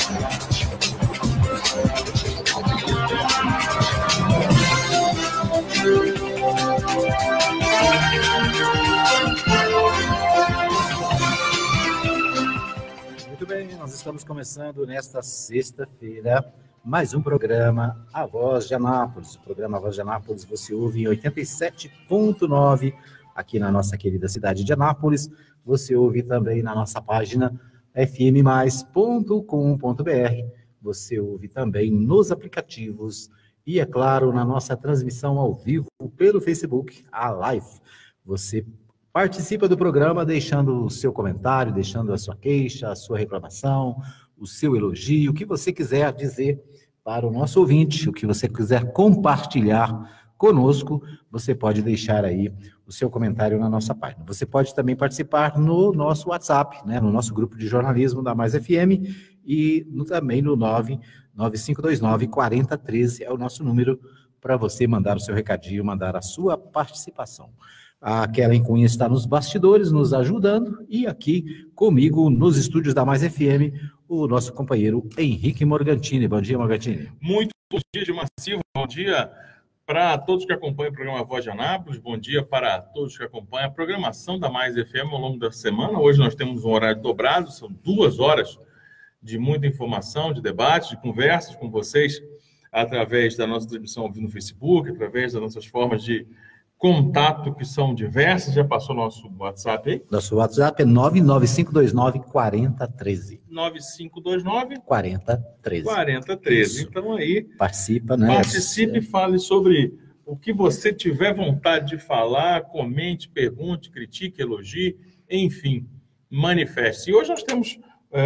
Muito bem, nós estamos começando nesta sexta-feira mais um programa A Voz de Anápolis. O programa A Voz de Anápolis você ouve em 87.9 aqui na nossa querida cidade de Anápolis. Você ouve também na nossa página fmmais.com.br. Você ouve também nos aplicativos e, é claro, na nossa transmissão ao vivo pelo Facebook, a Live. Você participa do programa deixando o seu comentário, deixando a sua queixa, a sua reclamação, o seu elogio, o que você quiser dizer para o nosso ouvinte, o que você quiser compartilhar conosco, você pode deixar aí o seu comentário na nossa página. Você pode também participar no nosso WhatsApp, né, no nosso grupo de jornalismo da Mais FM e também no 99529-4013 é o nosso número para você mandar o seu recadinho, mandar a sua participação. A Kellen Cunha está nos bastidores, nos ajudando, e aqui comigo, nos estúdios da Mais FM, o nosso companheiro Henrique Morgantini. Bom dia, Morgantini. Muito bom dia, Gilmar Silva. Bom dia para todos que acompanham o programa Voz de Anápolis. Bom dia para todos que acompanham a programação da Mais FM ao longo da semana. Hoje nós temos um horário dobrado, são 2 horas de muita informação, de debate, de conversas com vocês, através da nossa transmissão ao vivo no Facebook, através das nossas formas de contato, que são diversas. Já passou nosso WhatsApp aí? Nosso WhatsApp é 99529-4013. 9529-4013. 4013. Então aí, participa, né? Participe e fale sobre o que você tiver vontade de falar, comente, pergunte, critique, elogie, enfim, manifeste. E hoje nós temos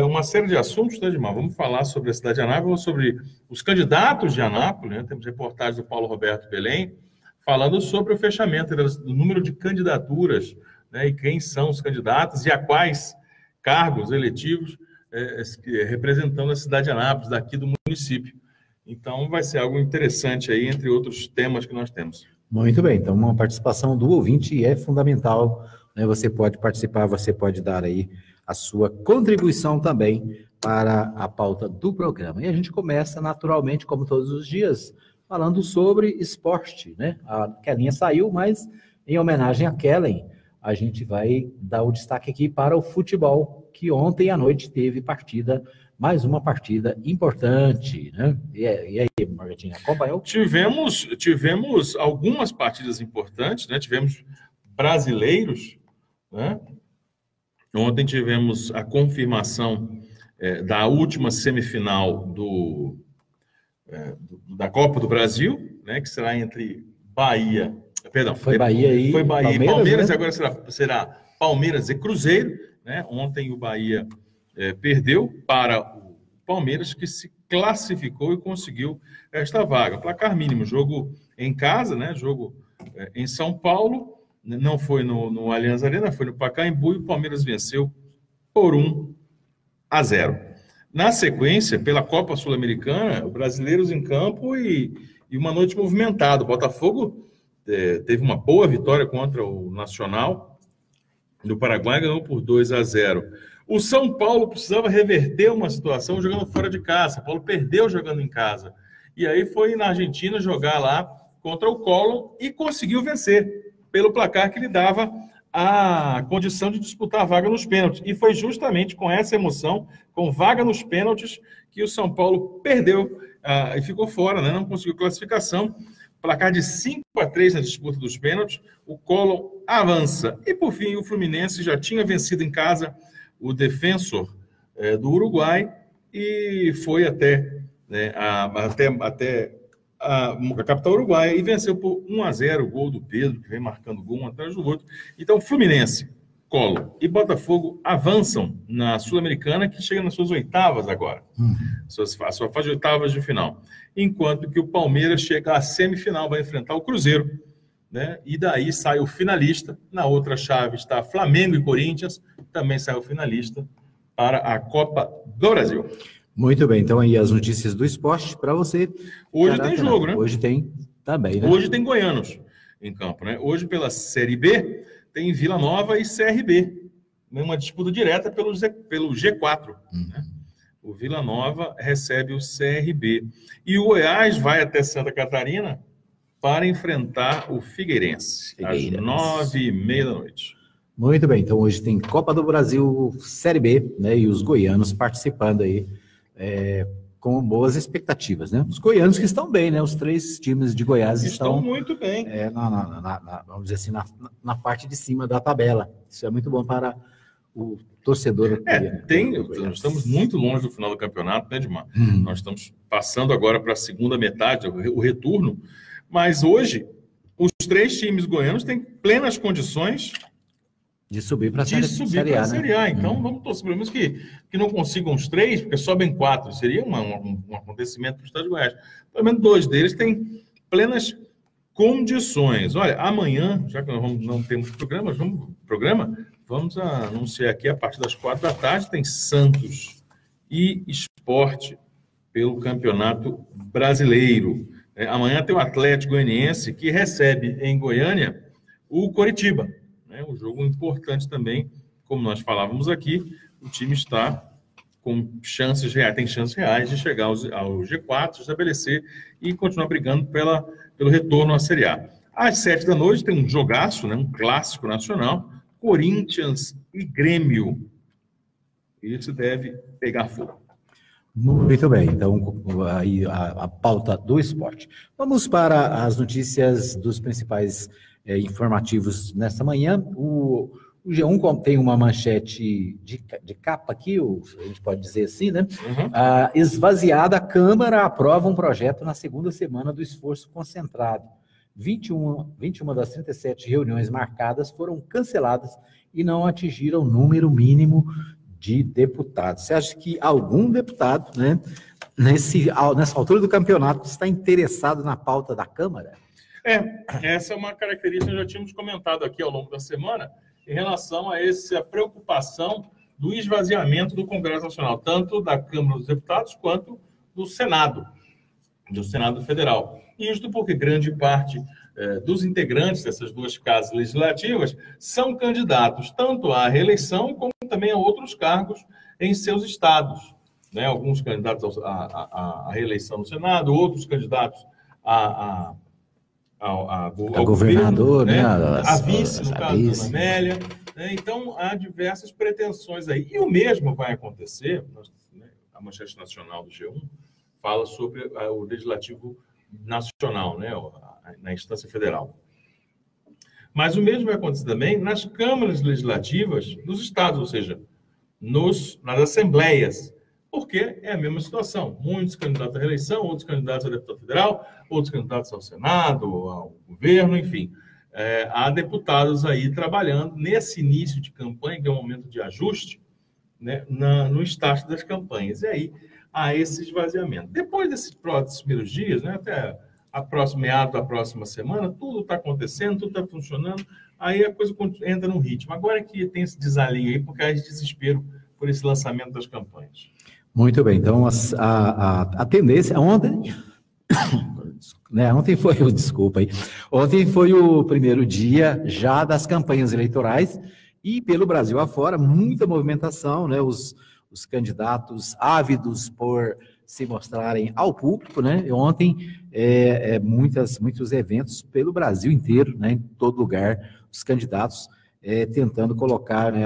uma série de assuntos, né, Edmar? Vamos falar sobre a cidade de Anápolis, sobre os candidatos de Anápolis, né? Temos reportagens do Paulo Roberto Belém, falando sobre o fechamento do número de candidaturas, né, e quem são os candidatos e a quais cargos eletivos representando a cidade de Anápolis, daqui do município. Então, vai ser algo interessante aí, entre outros temas que nós temos. Muito bem, então uma participação do ouvinte é fundamental, né? Você pode participar, você pode dar aí a sua contribuição também para a pauta do programa. E a gente começa naturalmente, como todos os dias, falando sobre esporte, né? A Kellinha saiu, mas em homenagem a Kellen, a gente vai dar o destaque aqui para o futebol, que ontem à noite teve partida, mais uma partida importante, né? E aí, Margarida, acompanhou? Tivemos algumas partidas importantes, né? Tivemos brasileiros, né? Ontem tivemos a confirmação da última semifinal da Copa do Brasil, né, que será entre Bahia... Perdão, foi Bahia e Palmeiras, né? E agora será Palmeiras e Cruzeiro, né? Ontem o Bahia perdeu para o Palmeiras, que se classificou e conseguiu esta vaga. Placar mínimo, jogo em casa, né? Jogo em São Paulo, não foi no Allianz Arena, foi no Pacaembu, e o Palmeiras venceu por 1-0. Na sequência, pela Copa Sul-Americana, brasileiros em campo e uma noite movimentada. O Botafogo teve uma boa vitória contra o Nacional do Paraguai, ganhou por 2-0. O São Paulo precisava reverter uma situação jogando fora de casa. São Paulo perdeu jogando em casa. E aí foi na Argentina jogar lá contra o Colón e conseguiu vencer pelo placar que lhe dava a condição de disputar a vaga nos pênaltis. E foi justamente com essa emoção, com vaga nos pênaltis, que o São Paulo perdeu e ficou fora, né? Não conseguiu classificação. Placar de 5-3 na disputa dos pênaltis. O Colón avança. E, por fim, o Fluminense já tinha vencido em casa o Defensor do Uruguai e foi até a capital uruguaia e venceu por 1-0, o gol do Pedro, que vem marcando gol um atrás do outro. Então, Fluminense, Colón e Botafogo avançam na Sul-Americana, que chega nas suas oitavas agora. A sua fase de oitavas de final. Enquanto que o Palmeiras chega à semifinal, vai enfrentar o Cruzeiro, né? E daí sai o finalista. Na outra chave está Flamengo e Corinthians, também sai o finalista para a Copa do Brasil. Muito bem, então aí as notícias do esporte para você. Hoje tem jogo, né? Hoje tem também, né? Hoje tem goianos em campo, né? Hoje pela Série B tem Vila Nova e CRB, uma disputa direta pelo G4, né? O Vila Nova recebe o CRB. E o Goiás vai até Santa Catarina para enfrentar o Figueirense, às 9h30 da noite. Muito bem, então hoje tem Copa do Brasil Série B, né? E os goianos participando aí com boas expectativas, né? Os goianos que estão bem, né? Os 3 times de Goiás estão muito bem. Vamos dizer assim, na parte de cima da tabela. Isso é muito bom para o torcedor. Nós estamos muito longe do final do campeonato, né, Edmar? Nós estamos passando agora para a segunda metade, o retorno, mas hoje os 3 times goianos têm plenas condições de subir para a Série A, Série A. Então, vamos torcer, pelo menos que não consigam os 3, porque sobem 4. Seria um acontecimento para o estado de Goiás. Pelo menos 2 deles têm plenas condições. Olha, amanhã, já que nós não temos programa, vamos anunciar aqui a partir das 4 da tarde, tem Santos e Sport pelo Campeonato Brasileiro. Amanhã tem o Atlético Goianiense, que recebe em Goiânia o Coritiba. Um jogo importante também, como nós falávamos aqui, o time está com chances reais, tem chances reais de chegar ao G4, estabelecer e continuar brigando pelo retorno à Série A. Às 7 da noite tem um jogaço, né, um clássico nacional, Corinthians e Grêmio. Isso deve pegar fogo. Muito bem, então aí a pauta do esporte. Vamos para as notícias dos principais informativos nesta manhã. O G1 tem uma manchete de capa aqui, a gente pode dizer assim, né? Esvaziada, a Câmara aprova um projeto na segunda semana do esforço concentrado. 21 das 37 reuniões marcadas foram canceladas e não atingiram o número mínimo de deputados. Você acha que algum deputado, né, nessa altura do campeonato, está interessado na pauta da Câmara? Essa é uma característica que já tínhamos comentado aqui ao longo da semana, em relação a essa preocupação do esvaziamento do Congresso Nacional, tanto da Câmara dos Deputados quanto do Senado Federal. Isto porque grande parte dos integrantes dessas 2 casas legislativas são candidatos tanto à reeleição como também a outros cargos em seus estados. Né? Alguns candidatos à reeleição no Senado, outros candidatos ao governador, governo, né? A vice, no caso da Ana Amélia. Né? Então, há diversas pretensões aí. E o mesmo vai acontecer, a manchete nacional do G1 fala sobre o Legislativo Nacional, né? Na instância federal. Mas o mesmo vai acontecer também nas câmaras legislativas dos estados, ou seja, nas assembleias, porque é a mesma situação. Muitos candidatos à reeleição, outros candidatos a deputado federal, outros candidatos ao Senado, ao governo, enfim. Há deputados aí trabalhando nesse início de campanha, que é um momento de ajuste, né, no estágio das campanhas. E aí há esse esvaziamento. Depois desses primeiros dias, né, até meado da próxima semana, tudo está acontecendo, tudo está funcionando, aí a coisa entra no ritmo. Agora é que tem esse desalinho aí, porque há esse desespero por esse lançamento das campanhas. Muito bem, então a tendência, ontem foi o primeiro dia já das campanhas eleitorais e pelo Brasil afora, muita movimentação, né, os candidatos ávidos por se mostrarem ao público, né, e ontem muitos eventos pelo Brasil inteiro, né, em todo lugar, os candidatos tentando colocar, né,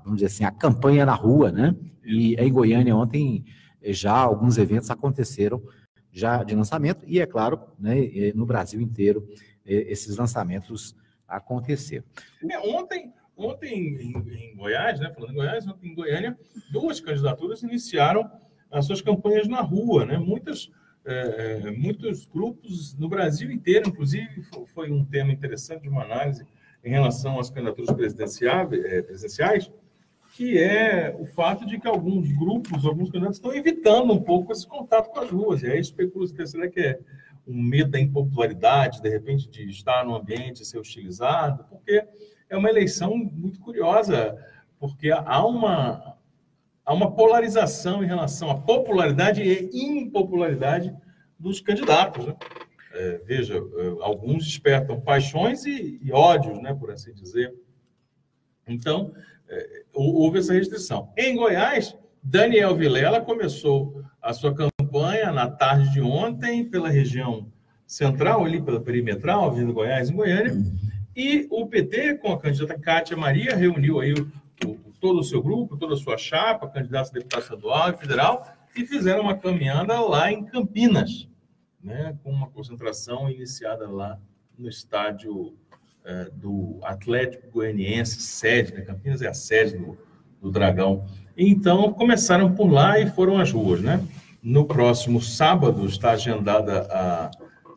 vamos dizer assim, a campanha na rua, né, e em Goiânia ontem já alguns eventos aconteceram já de lançamento e, é claro, né, no Brasil inteiro esses lançamentos aconteceram. Ontem em Goiás, né, falando em Goiás, ontem em Goiânia, 2 candidaturas iniciaram as suas campanhas na rua, né, muitos grupos no Brasil inteiro, inclusive foi um tema interessante de uma análise em relação às candidaturas presidenciais, que é o fato de que alguns grupos, alguns candidatos estão evitando um pouco esse contato com as ruas. E aí especula-se, será que é um medo da impopularidade, de repente, de estar no ambiente e ser hostilizado? Porque é uma eleição muito curiosa, porque há uma polarização em relação à popularidade e impopularidade dos candidatos, né? Veja, alguns despertam paixões e ódios, né, por assim dizer. Então, houve essa restrição. Em Goiás, Daniel Vilela começou a sua campanha na tarde de ontem pela região central, ali pela perimetral, Avenida Goiás, em Goiânia, e o PT, com a candidata Cátia Maria, reuniu aí todo o seu grupo, toda a sua chapa, candidatos a deputado estadual e federal, e fizeram uma caminhada lá em Campinas, né, com uma concentração iniciada lá no estádio do Atlético Goianiense, sede, né? Campinas é a sede do Dragão. Então, começaram por lá e foram às ruas, né? No próximo sábado está agendada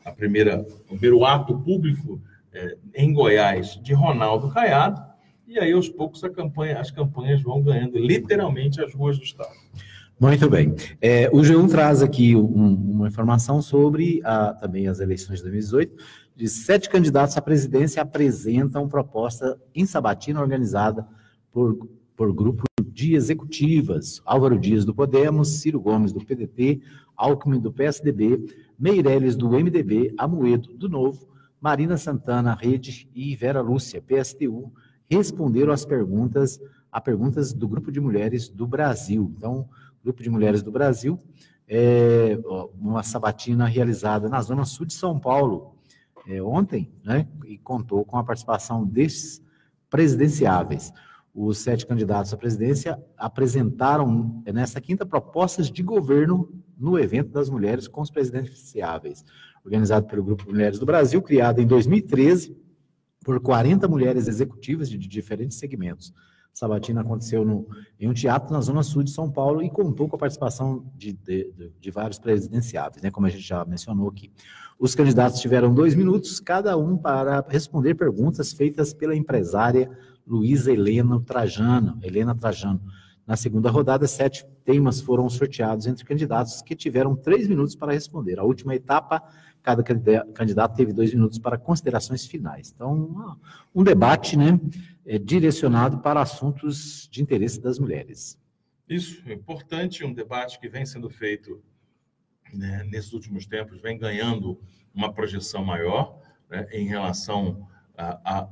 o primeiro ato público em Goiás de Ronaldo Caiado, e aí, aos poucos, as campanhas vão ganhando literalmente as ruas do estado. Muito bem. O G1 traz aqui uma informação sobre também as eleições de 2018. De 7 candidatos à presidência apresentam proposta em sabatina organizada por grupo de executivas. Álvaro Dias, do Podemos, Ciro Gomes, do PDT, Alckmin, do PSDB, Meirelles, do MDB, Amoedo, do Novo, Marina Santana, Rede e Vera Lúcia, PSTU, responderam a perguntas do Grupo de Mulheres do Brasil. Então, Grupo de Mulheres do Brasil, uma sabatina realizada na Zona Sul de São Paulo, ontem, né, e contou com a participação desses presidenciáveis. Os 7 candidatos à presidência apresentaram, nesta quinta, propostas de governo no evento das mulheres com os presidenciáveis, organizado pelo Grupo de Mulheres do Brasil, criado em 2013, por 40 mulheres executivas de diferentes segmentos. A sabatina aconteceu em um teatro na Zona Sul de São Paulo e contou com a participação de vários presidenciáveis, né, como a gente já mencionou aqui. Os candidatos tiveram 2 minutos, cada um, para responder perguntas feitas pela empresária Luísa Helena Trajano. Na segunda rodada, 7 temas foram sorteados entre candidatos que tiveram 3 minutos para responder. A última etapa, cada candidato teve 2 minutos para considerações finais. Então, um debate, né, direcionado para assuntos de interesse das mulheres. Isso, é importante, um debate que vem sendo feito, né, nesses últimos tempos, vem ganhando uma projeção maior, né, em relação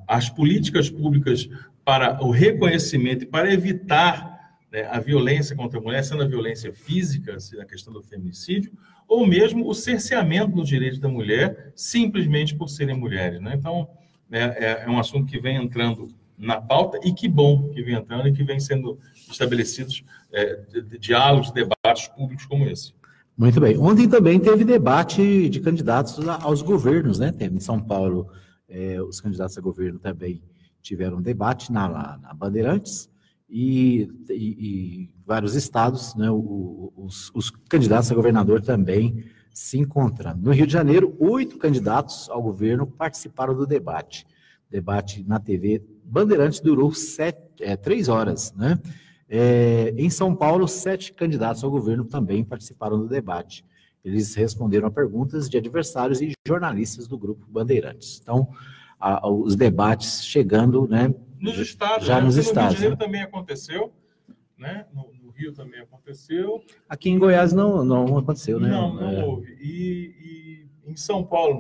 às políticas públicas para o reconhecimento e para evitar, né, a violência contra a mulher, sendo a violência física, a questão do feminicídio, ou mesmo o cerceamento do direito da mulher, simplesmente por serem mulheres, né? Então, é um assunto que vem entrando na pauta, e que bom que vem entrando e que vem sendo estabelecidos diálogos, debates públicos como esse. Muito bem. Ontem também teve debate de candidatos aos governos, né? Em São Paulo, os candidatos a governo também tiveram debate na Bandeirantes, e vários estados, né? Os candidatos a governador também se encontrando. No Rio de Janeiro, 8 candidatos ao governo participaram do debate. Debate na TV Bandeirantes durou 3 horas, né? Em São Paulo, 7 candidatos ao governo também participaram do debate. Eles responderam a perguntas de adversários e jornalistas do grupo Bandeirantes. Então, os debates chegando, né? Nos estados, já, né? Nos estados. No Rio de Janeiro, né? Também aconteceu, né? No Rio também aconteceu. Aqui em Goiás não aconteceu, né? Não houve. E em São Paulo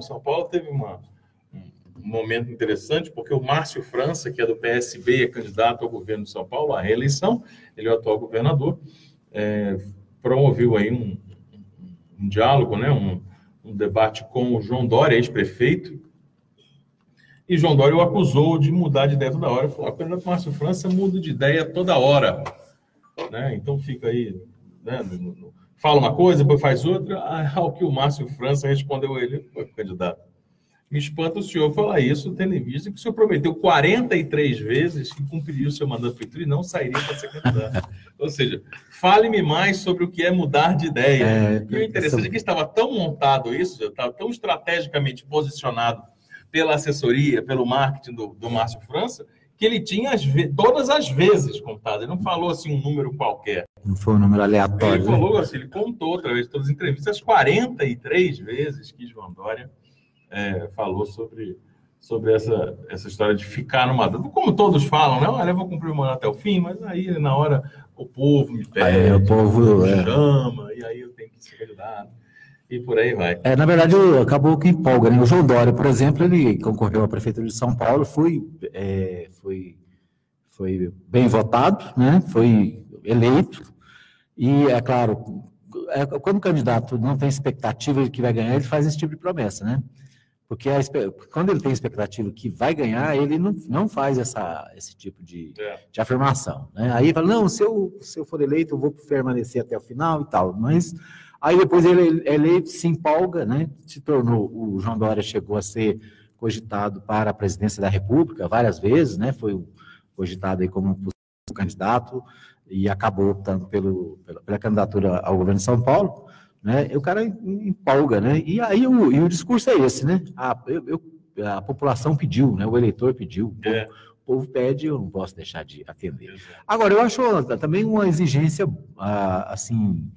teve um momento interessante, porque o Márcio França, que é do PSB, é candidato ao governo de São Paulo, à reeleição, ele é o atual governador, promoveu aí um diálogo, né, um debate com o João Dória, ex-prefeito, e João Dória o acusou de mudar de ideia toda hora. Ele falou: o candidato Márcio França muda de ideia toda hora, né? Então fica aí, né, fala uma coisa, depois faz outra. Ao que o Márcio França respondeu a ele: candidato, me espanta o senhor falar isso, tendo em vista que o senhor prometeu 43 vezes que cumpriria o seu mandato prefeito e não sairia para ser candidato. Ou seja, fale-me mais sobre o que é mudar de ideia. E o interessante é que estava tão montado isso, estava tão estrategicamente posicionado pela assessoria, pelo marketing do Márcio França, que ele tinha todas as vezes contado. Ele não falou assim um número qualquer. Não foi um número aleatório. Ele falou assim, ele contou, através de todas as entrevistas, 43 vezes que João Dória falou sobre essa história de ficar no mandato. Como todos falam, né? Olha, eu vou cumprir o mandato até o fim, mas aí, na hora, o povo me pede, o povo me chama, e aí eu tenho que ser candidato. E por aí vai. Na verdade, acabou que empolga, né? O João Dória, por exemplo, ele concorreu à Prefeitura de São Paulo, foi bem votado, né? Foi eleito, E, é claro, quando o candidato não tem expectativa de que vai ganhar, ele faz esse tipo de promessa, né? Porque quando ele tem expectativa que vai ganhar, ele não faz esse tipo de afirmação, né? Aí ele fala, não, se eu for eleito, eu vou permanecer até o final e tal. Mas aí depois ele é eleito, se empolga, né? O João Dória chegou a ser cogitado para a presidência da República várias vezes, né? Foi cogitado aí como possível candidato e acabou optando pela candidatura ao governo de São Paulo. Né? E o cara empolga, né? E aí o discurso é esse, né? A população pediu, né? O eleitor pediu, o povo pede, eu não posso deixar de atender. Agora, eu acho também uma exigência, assim,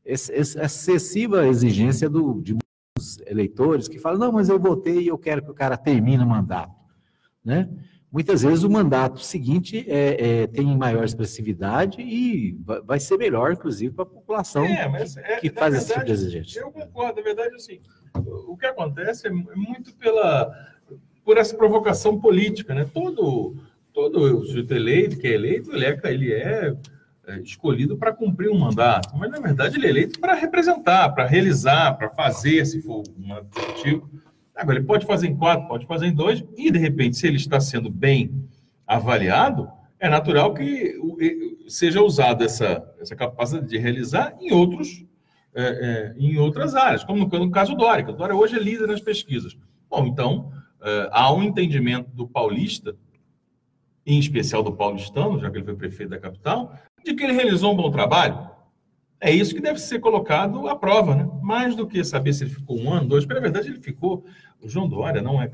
excessiva exigência de muitos eleitores que falam, não, mas eu votei e eu quero que o cara termine o mandato, né? Muitas vezes o mandato seguinte tem maior expressividade e vai ser melhor, inclusive, para a população que faz esse tipo de exigência. Eu concordo, na verdade, assim, o que acontece é muito por essa provocação política, né? Todo sujeito eleito, que é eleito, ele é escolhido para cumprir um mandato, mas, na verdade, ele é eleito para representar, para realizar, para fazer, se for um objetivo. Agora, ele pode fazer em 4, pode fazer em 2, e, de repente, se ele está sendo bem avaliado, é natural que seja usada essa capacidade de realizar em outras áreas, como no caso do Dória. O Dória hoje é líder nas pesquisas. Bom, então, há um entendimento do paulista, em especial do paulistano, já que ele foi prefeito da capital, de que ele realizou um bom trabalho. É isso que deve ser colocado à prova, né? Mais do que saber se ele ficou 1 ano, 2, porque, na verdade, ele ficou... O João Dória não é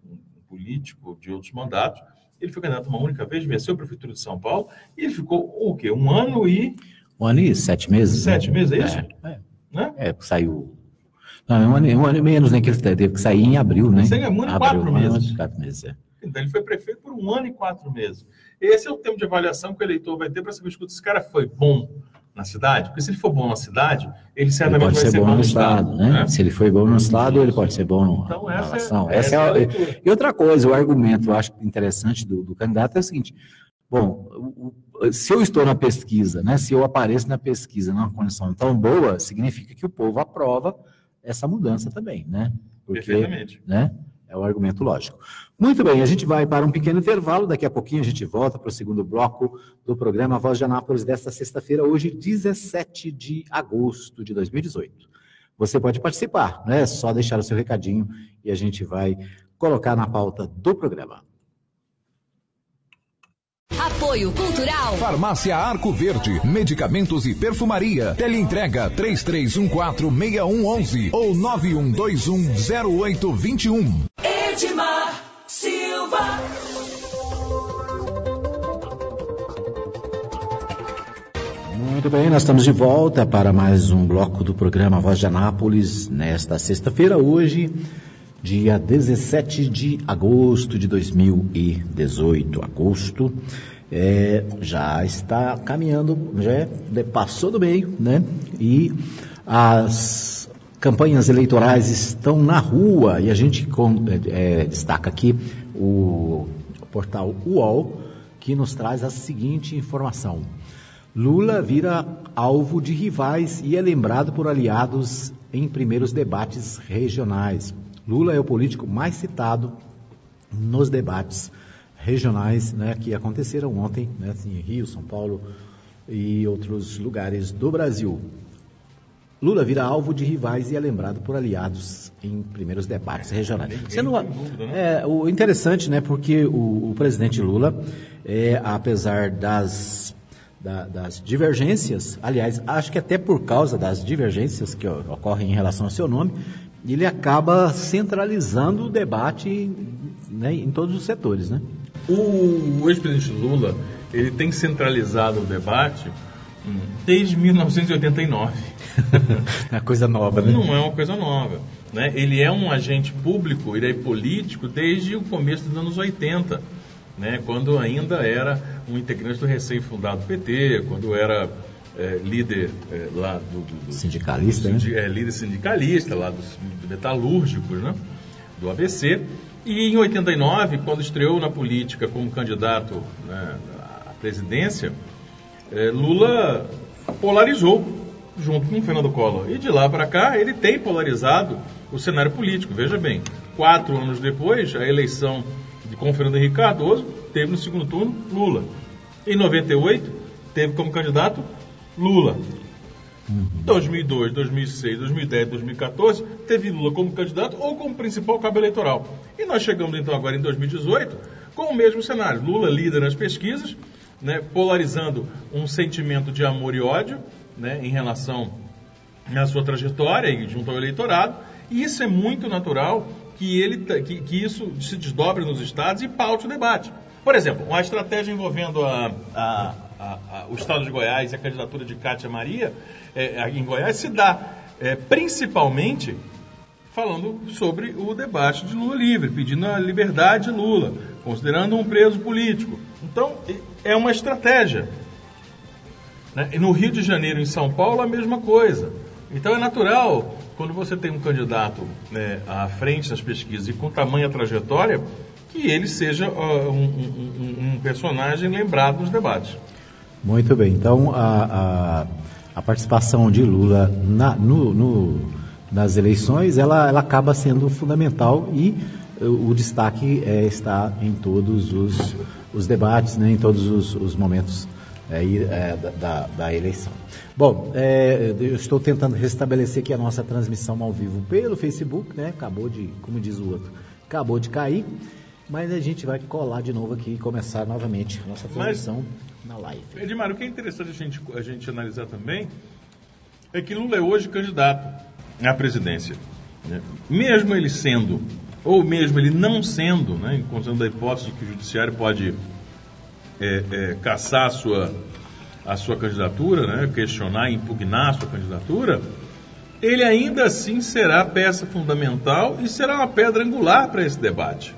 um político de outros mandatos. Ele foi candidato uma única vez, venceu a Prefeitura de São Paulo, e ele ficou o quê? 1 ano e... 1 ano e 7 meses. 7 meses, é isso? Né? Saiu... Não, 1 ano e menos, né? Que ele teve que sair em abril, né? Saiu 1 ano e 4 meses. 4 meses, Então, ele foi prefeito por 1 ano e 4 meses. Esse é o tempo de avaliação que o eleitor vai ter para saber, escuta, esse cara foi bom na cidade? Porque se ele for bom na cidade, ele certamente vai ser bom no estado, né? Se ele foi bom no estado, ele pode ser bom na nação. E outra coisa, o argumento, eu acho interessante do candidato é o seguinte, bom, se eu estou na pesquisa, né, se eu apareço na pesquisa numa condição tão boa, significa que o povo aprova essa mudança também, né? Perfeitamente. Né? É o argumento lógico. Muito bem, a gente vai para um pequeno intervalo, daqui a pouquinho a gente volta para o segundo bloco do programa Voz de Anápolis desta sexta-feira, hoje, 17 de agosto de 2018. Você pode participar, né? É só deixar o seu recadinho e a gente vai colocar na pauta do programa. Apoio Cultural. Farmácia Arco Verde, medicamentos e perfumaria. Teleentrega 33146111 ou 91210821. Edmar Silva. Muito bem, nós estamos de volta para mais um bloco do programa Voz de Anápolis nesta sexta-feira, hoje, dia 17 de agosto de 2018. Agosto já está caminhando, já passou do meio, né? E as campanhas eleitorais estão na rua e a gente destaca aqui o portal UOL, que nos traz a seguinte informação. Lula vira alvo de rivais e é lembrado por aliados em primeiros debates regionais. Lula é o político mais citado nos debates regionais, né, que aconteceram ontem, né, em Rio, São Paulo e outros lugares do Brasil. Lula vira alvo de rivais e é lembrado por aliados em primeiros debates regionais. O interessante, né, porque o presidente Lula, apesar das divergências, aliás, acho que até por causa das divergências que ocorrem em relação ao seu nome, ele acaba centralizando o debate, né, em todos os setores, né? O ex-presidente Lula, ele tem centralizado o debate desde 1989. É uma coisa nova, né? Não é uma coisa nova, né? Ele é um agente público, ele é político desde o começo dos anos 80, né? Quando ainda era um integrante do recém-fundado PT, quando era líder lá do sindicalista, né? Líder sindicalista lá dos metalúrgicos, né? Do ABC. E em 89, quando estreou na política como candidato, né, à presidência, Lula polarizou junto com o Fernando Collor. E de lá para cá, ele tem polarizado o cenário político. Veja bem, 4 anos depois, a eleição com o Fernando Henrique Cardoso, teve no segundo turno Lula. Em 98, teve como candidato Lula. 2002, 2006, 2010, 2014, teve Lula como candidato ou como principal cabo eleitoral. E nós chegamos então agora em 2018 com o mesmo cenário. Lula líder nas pesquisas, né, polarizando um sentimento de amor e ódio, né, em relação à sua trajetória e junto ao eleitorado. E isso é muito natural que isso se desdobre nos estados e paute o debate. Por exemplo, uma estratégia envolvendo o estado de Goiás e a candidatura de Cátia Maria em Goiás se dá principalmente falando sobre o debate de Lula livre, pedindo a liberdade de Lula, considerando um preso político. Então, é uma estratégia. Né? E no Rio de Janeiro e em São Paulo, a mesma coisa. Então, é natural, quando você tem um candidato, né, à frente das pesquisas e com tamanha trajetória, que ele seja um personagem lembrado nos debates. Muito bem. Então, a participação de Lula nas eleições, ela acaba sendo fundamental e o destaque está em todos os debates, né, em todos os momentos da eleição. Bom, eu estou tentando restabelecer aqui a nossa transmissão ao vivo pelo Facebook, né? Acabou de, como diz o outro, acabou de cair, mas a gente vai colar de novo aqui e começar novamente a nossa transmissão na live. Edmar, o que é interessante a gente analisar também é que Lula é hoje candidato à presidência, né? Mesmo ele sendo, ou mesmo ele não sendo, né, encontrando a hipótese de que o judiciário pode cassar a sua candidatura, né, questionar e impugnar a sua candidatura, ele ainda assim será peça fundamental e será uma pedra angular para esse debate.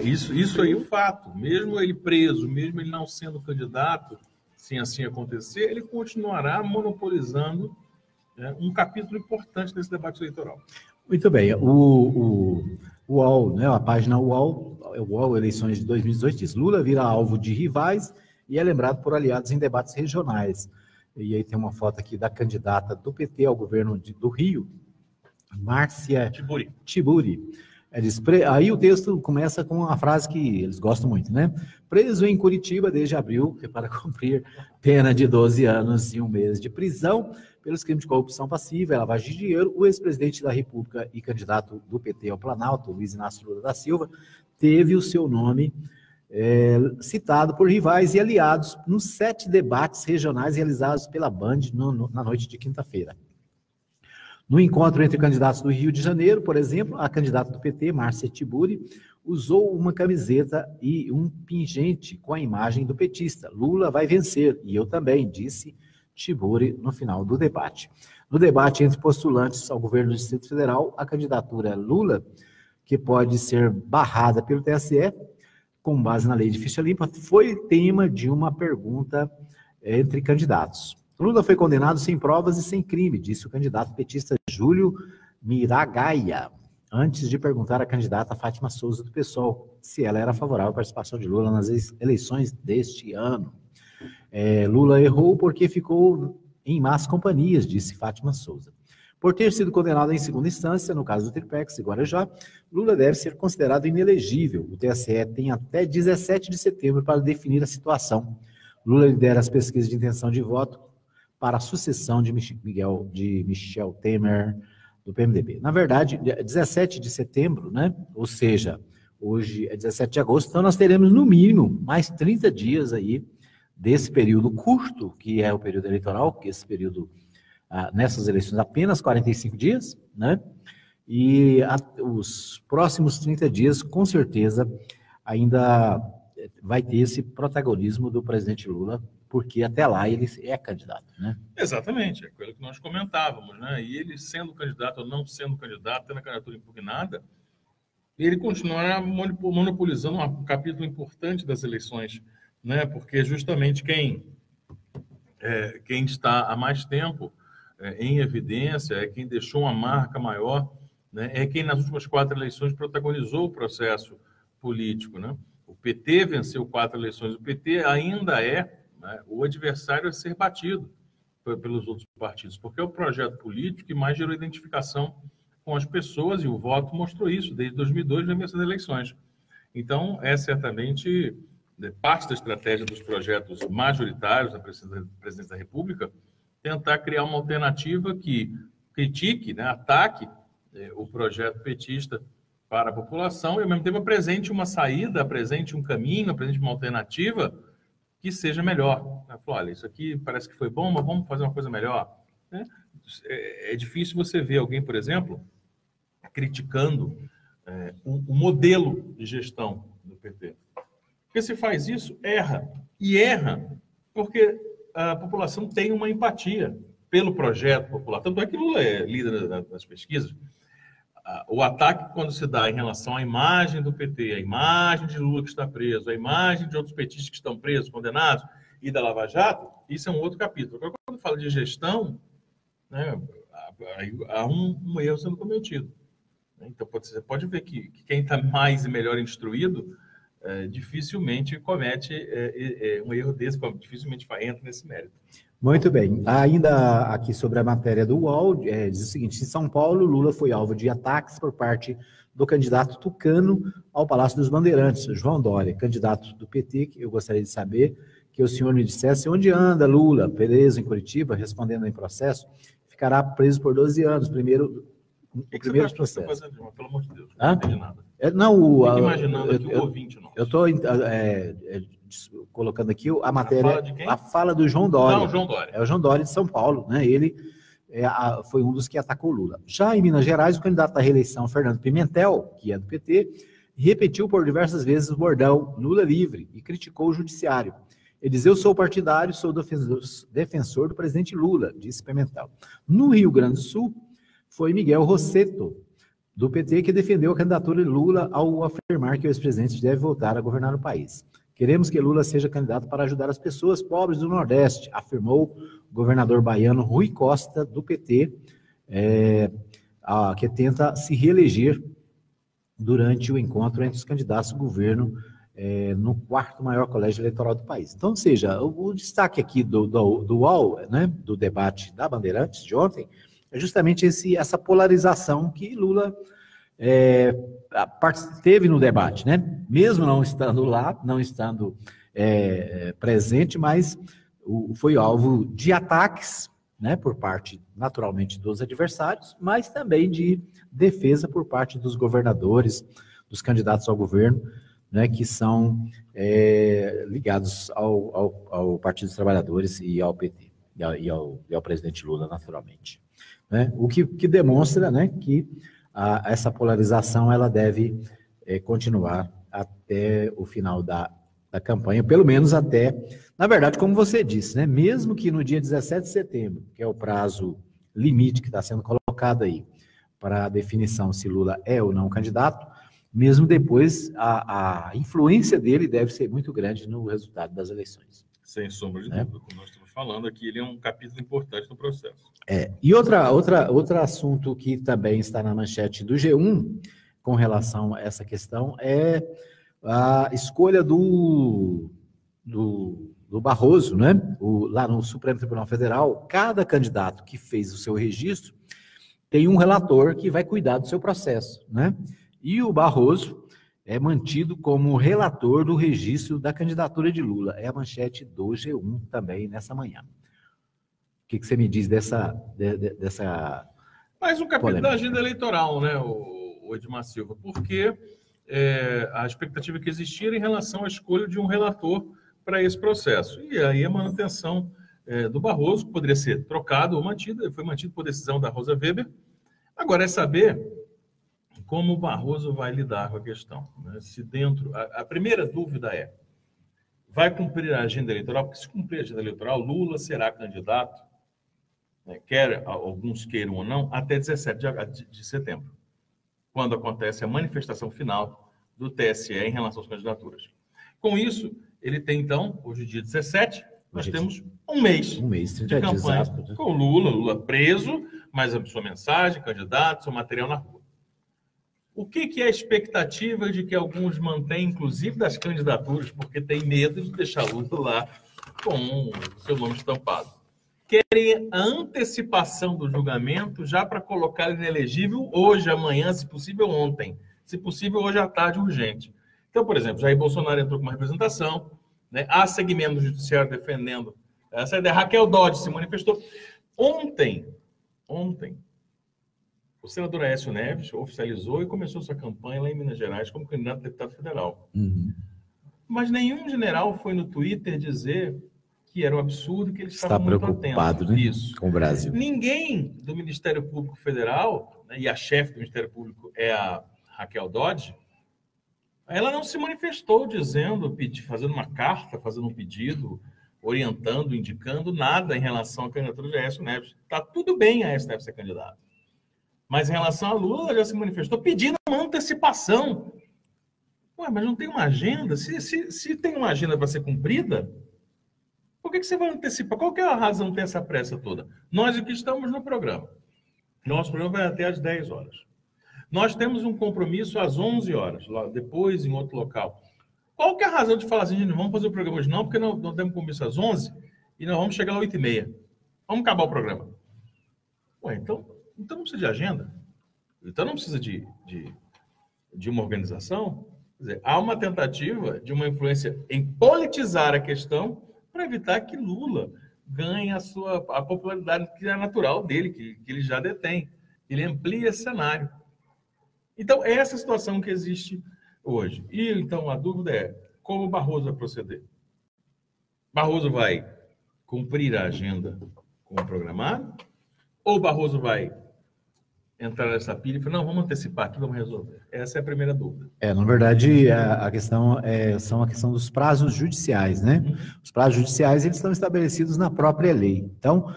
Isso aí é um fato. Mesmo ele preso, mesmo ele não sendo candidato, se assim acontecer, ele continuará monopolizando um capítulo importante desse debate eleitoral. Muito bem. O UOL, né, a página UOL Eleições de 2018 diz: Lula vira alvo de rivais e é lembrado por aliados em debates regionais. E aí tem uma foto aqui da candidata do PT ao governo do Rio, Márcia Tiburi. Aí o texto começa com uma frase que eles gostam muito, né? Preso em Curitiba desde abril para cumprir pena de 12 anos e 1 mês de prisão pelos crimes de corrupção passiva e lavagem de dinheiro, o ex-presidente da República e candidato do PT ao Planalto, Luiz Inácio Lula da Silva, teve o seu nome citado por rivais e aliados nos 7 debates regionais realizados pela Band na noite de quinta-feira. No encontro entre candidatos do Rio de Janeiro, por exemplo, a candidata do PT, Márcia Tiburi, usou uma camiseta e um pingente com a imagem do petista. Lula vai vencer, e eu também, disse Tiburi no final do debate. No debate entre postulantes ao governo do Distrito Federal, a candidatura Lula, que pode ser barrada pelo TSE, com base na lei de ficha limpa, foi tema de uma pergunta entre candidatos. Lula foi condenado sem provas e sem crime, disse o candidato petista Júlio Miragaia, antes de perguntar à candidata Fátima Souza do PSOL se ela era favorável à participação de Lula nas eleições deste ano. Lula errou porque ficou em más companhias, disse Fátima Souza. Por ter sido condenado em segunda instância, no caso do Tripex e Guarujá, Lula deve ser considerado inelegível. O TSE tem até 17 de setembro para definir a situação. Lula lidera as pesquisas de intenção de voto para a sucessão de Michel Temer, do PMDB. Na verdade, 17 de setembro, né? Ou seja, hoje é 17 de agosto, então nós teremos no mínimo mais 30 dias aí desse período curto, que é o período eleitoral, que esse período, nessas eleições, apenas 45 dias, né? E os próximos 30 dias, com certeza, ainda vai ter esse protagonismo do presidente Lula, porque até lá ele é candidato, né? Exatamente, é aquilo que nós comentávamos, né? E ele sendo candidato ou não sendo candidato, tendo a candidatura impugnada, ele continuará monopolizando um capítulo importante das eleições, né? Porque justamente quem está há mais tempo em evidência, é quem deixou uma marca maior, né? É quem nas últimas 4 eleições protagonizou o processo político, né? O PT venceu 4 eleições, o PT ainda é, né, o adversário a ser batido, pelos outros partidos, porque é o projeto político que mais gerou identificação com as pessoas, e o voto mostrou isso desde 2002, nessas eleições. Então, é certamente parte da estratégia dos projetos majoritários da Presidência da República tentar criar uma alternativa que critique, né, ataque o projeto petista para a população e, ao mesmo tempo, apresente uma saída, apresente um caminho, apresente uma alternativa que seja melhor. Olha, isso aqui parece que foi bom, mas vamos fazer uma coisa melhor. É difícil você ver alguém, por exemplo, criticando o modelo de gestão do PT. Porque se faz isso, erra. E erra porque a população tem uma empatia pelo projeto popular. Tanto é que Lula é líder das pesquisas. O ataque, quando se dá em relação à imagem do PT, a imagem de Lula que está preso, a imagem de outros petistas que estão presos, condenados, e da Lava Jato, isso é um outro capítulo. Agora, quando fala de gestão, né, há um erro sendo cometido. Então, você pode ver que quem está mais e melhor instruído dificilmente comete um erro desse, dificilmente entra nesse mérito. Muito bem. Ainda aqui sobre a matéria do UOL, diz o seguinte: em São Paulo, Lula foi alvo de ataques por parte do candidato tucano ao Palácio dos Bandeirantes, João Dória, candidato do PT, que eu gostaria de saber que o senhor me dissesse onde anda Lula, preso em Curitiba, respondendo em processo, ficará preso por 12 anos, primeiro processo. Fazendo, pelo amor de Deus, não entendi nada. Imaginando aqui o ouvinte nosso. Eu estou colocando aqui a matéria, a fala de quem? A fala do João Dória. Não, o João Dória. É o João Dória de São Paulo, né? Ele foi um dos que atacou Lula. Já em Minas Gerais, o candidato à reeleição, Fernando Pimentel, que é do PT, repetiu por diversas vezes o bordão Lula livre e criticou o judiciário. Ele diz: eu sou partidário, sou defensor do presidente Lula, disse Pimentel. No Rio Grande do Sul, foi Miguel Rossetto, do PT, que defendeu a candidatura de Lula ao afirmar que o ex-presidente deve voltar a governar o país. Queremos que Lula seja candidato para ajudar as pessoas pobres do Nordeste, afirmou o governador baiano Rui Costa, do PT, que tenta se reeleger durante o encontro entre os candidatos do governo no quarto maior colégio eleitoral do país. Então, ou seja, o destaque aqui do UOL, né, do debate da Bandeirantes de ontem, é justamente essa polarização que Lula teve no debate, né? Mesmo não estando lá, não estando presente, mas foi alvo de ataques, né, por parte, naturalmente, dos adversários, mas também de defesa por parte dos governadores, dos candidatos ao governo, né, que são ligados ao Partido dos Trabalhadores e ao PT, e ao presidente Lula, naturalmente. Né? O que demonstra, né, que essa polarização ela deve continuar até o final da campanha, pelo menos até, na verdade, como você disse, né, mesmo que no dia 17 de setembro, que é o prazo limite que está sendo colocado aí para a definição se Lula é ou não candidato, mesmo depois a influência dele deve ser muito grande no resultado das eleições. Sem sombra de dúvida, como nós estamos falando aqui, ele é um capítulo importante no processo. E outro assunto que também está na manchete do G1, com relação a essa questão, é a escolha do Barroso, né? Lá no Supremo Tribunal Federal, cada candidato que fez o seu registro tem um relator que vai cuidar do seu processo, né? E o Barroso é mantido como relator do registro da candidatura de Lula. É a manchete do G1 também nessa manhã. O que você me diz dessa Mais um capítulo polêmica da agenda eleitoral, né, o Edmar Silva, porque a expectativa que existia era em relação à escolha de um relator para esse processo. E aí a manutenção do Barroso, que poderia ser trocado ou mantido, foi mantido por decisão da Rosa Weber. Agora é saber como o Barroso vai lidar com a questão. Né? Se dentro... A primeira dúvida é, vai cumprir a agenda eleitoral? Porque se cumprir a agenda eleitoral, Lula será candidato, né, quer alguns queiram ou não, até 17 de setembro, quando acontece a manifestação final do TSE em relação às candidaturas. Com isso, ele tem, então, hoje dia 17, nós temos um mês de campanha com Lula preso, mas a sua mensagem, candidato, seu material na rua. O que é a expectativa de que alguns mantêm, inclusive das candidaturas, porque tem medo de deixar Lula lá com o seu nome estampado? querem a antecipação do julgamento já para colocar ele inelegível hoje, amanhã, se possível ontem. Se possível, hoje à tarde, urgente. Então, por exemplo, Jair Bolsonaro entrou com uma representação, né? Há segmento do judiciário defendendo essa ideia. Raquel Dodge se manifestou. Ontem, o senador Aécio Neves oficializou e começou sua campanha lá em Minas Gerais como candidato a deputado federal. Mas nenhum general foi no Twitter dizer que era um absurdo, que ele estava muito preocupado, atento, né, isso, com o Brasil. Ninguém do Ministério Público Federal, né, e a chefe do Ministério Público é a Raquel Dodge, ela não se manifestou dizendo, fazendo uma carta, fazendo um pedido, orientando, indicando nada em relação à candidatura de Aécio Neves. Está tudo bem a Aécio Neves ser candidato. Mas em relação a Lula, ela já se manifestou pedindo uma antecipação. Ué, mas não tem uma agenda? Se tem uma agenda para ser cumprida, por que você vai antecipar? Qual que é a razão de ter essa pressa toda? Nós aqui estamos no programa. Nosso programa vai até às 10 horas. Nós temos um compromisso às 11 horas, depois em outro local. Qual que é a razão de falar assim, gente, não vamos fazer o programa hoje não, porque nós temos compromisso às 11 e nós vamos chegar às 8h30. Vamos acabar o programa. Ué, então não precisa de agenda? Então não precisa de uma organização? Quer dizer, há uma tentativa de uma influência em politizar a questão para evitar que Lula ganhe a popularidade que é natural dele, que ele já detém. Ele amplia esse cenário. Então, é essa situação que existe hoje. E, então, a dúvida é, como o Barroso vai proceder? Barroso vai cumprir a agenda como programado? Ou Barroso vai entrar nessa pilha e falar, não, vamos antecipar aqui, vamos resolver? Essa é a primeira dúvida. Na verdade, a questão são a questão dos prazos judiciais, né? Os prazos judiciais, eles estão estabelecidos na própria lei. Então,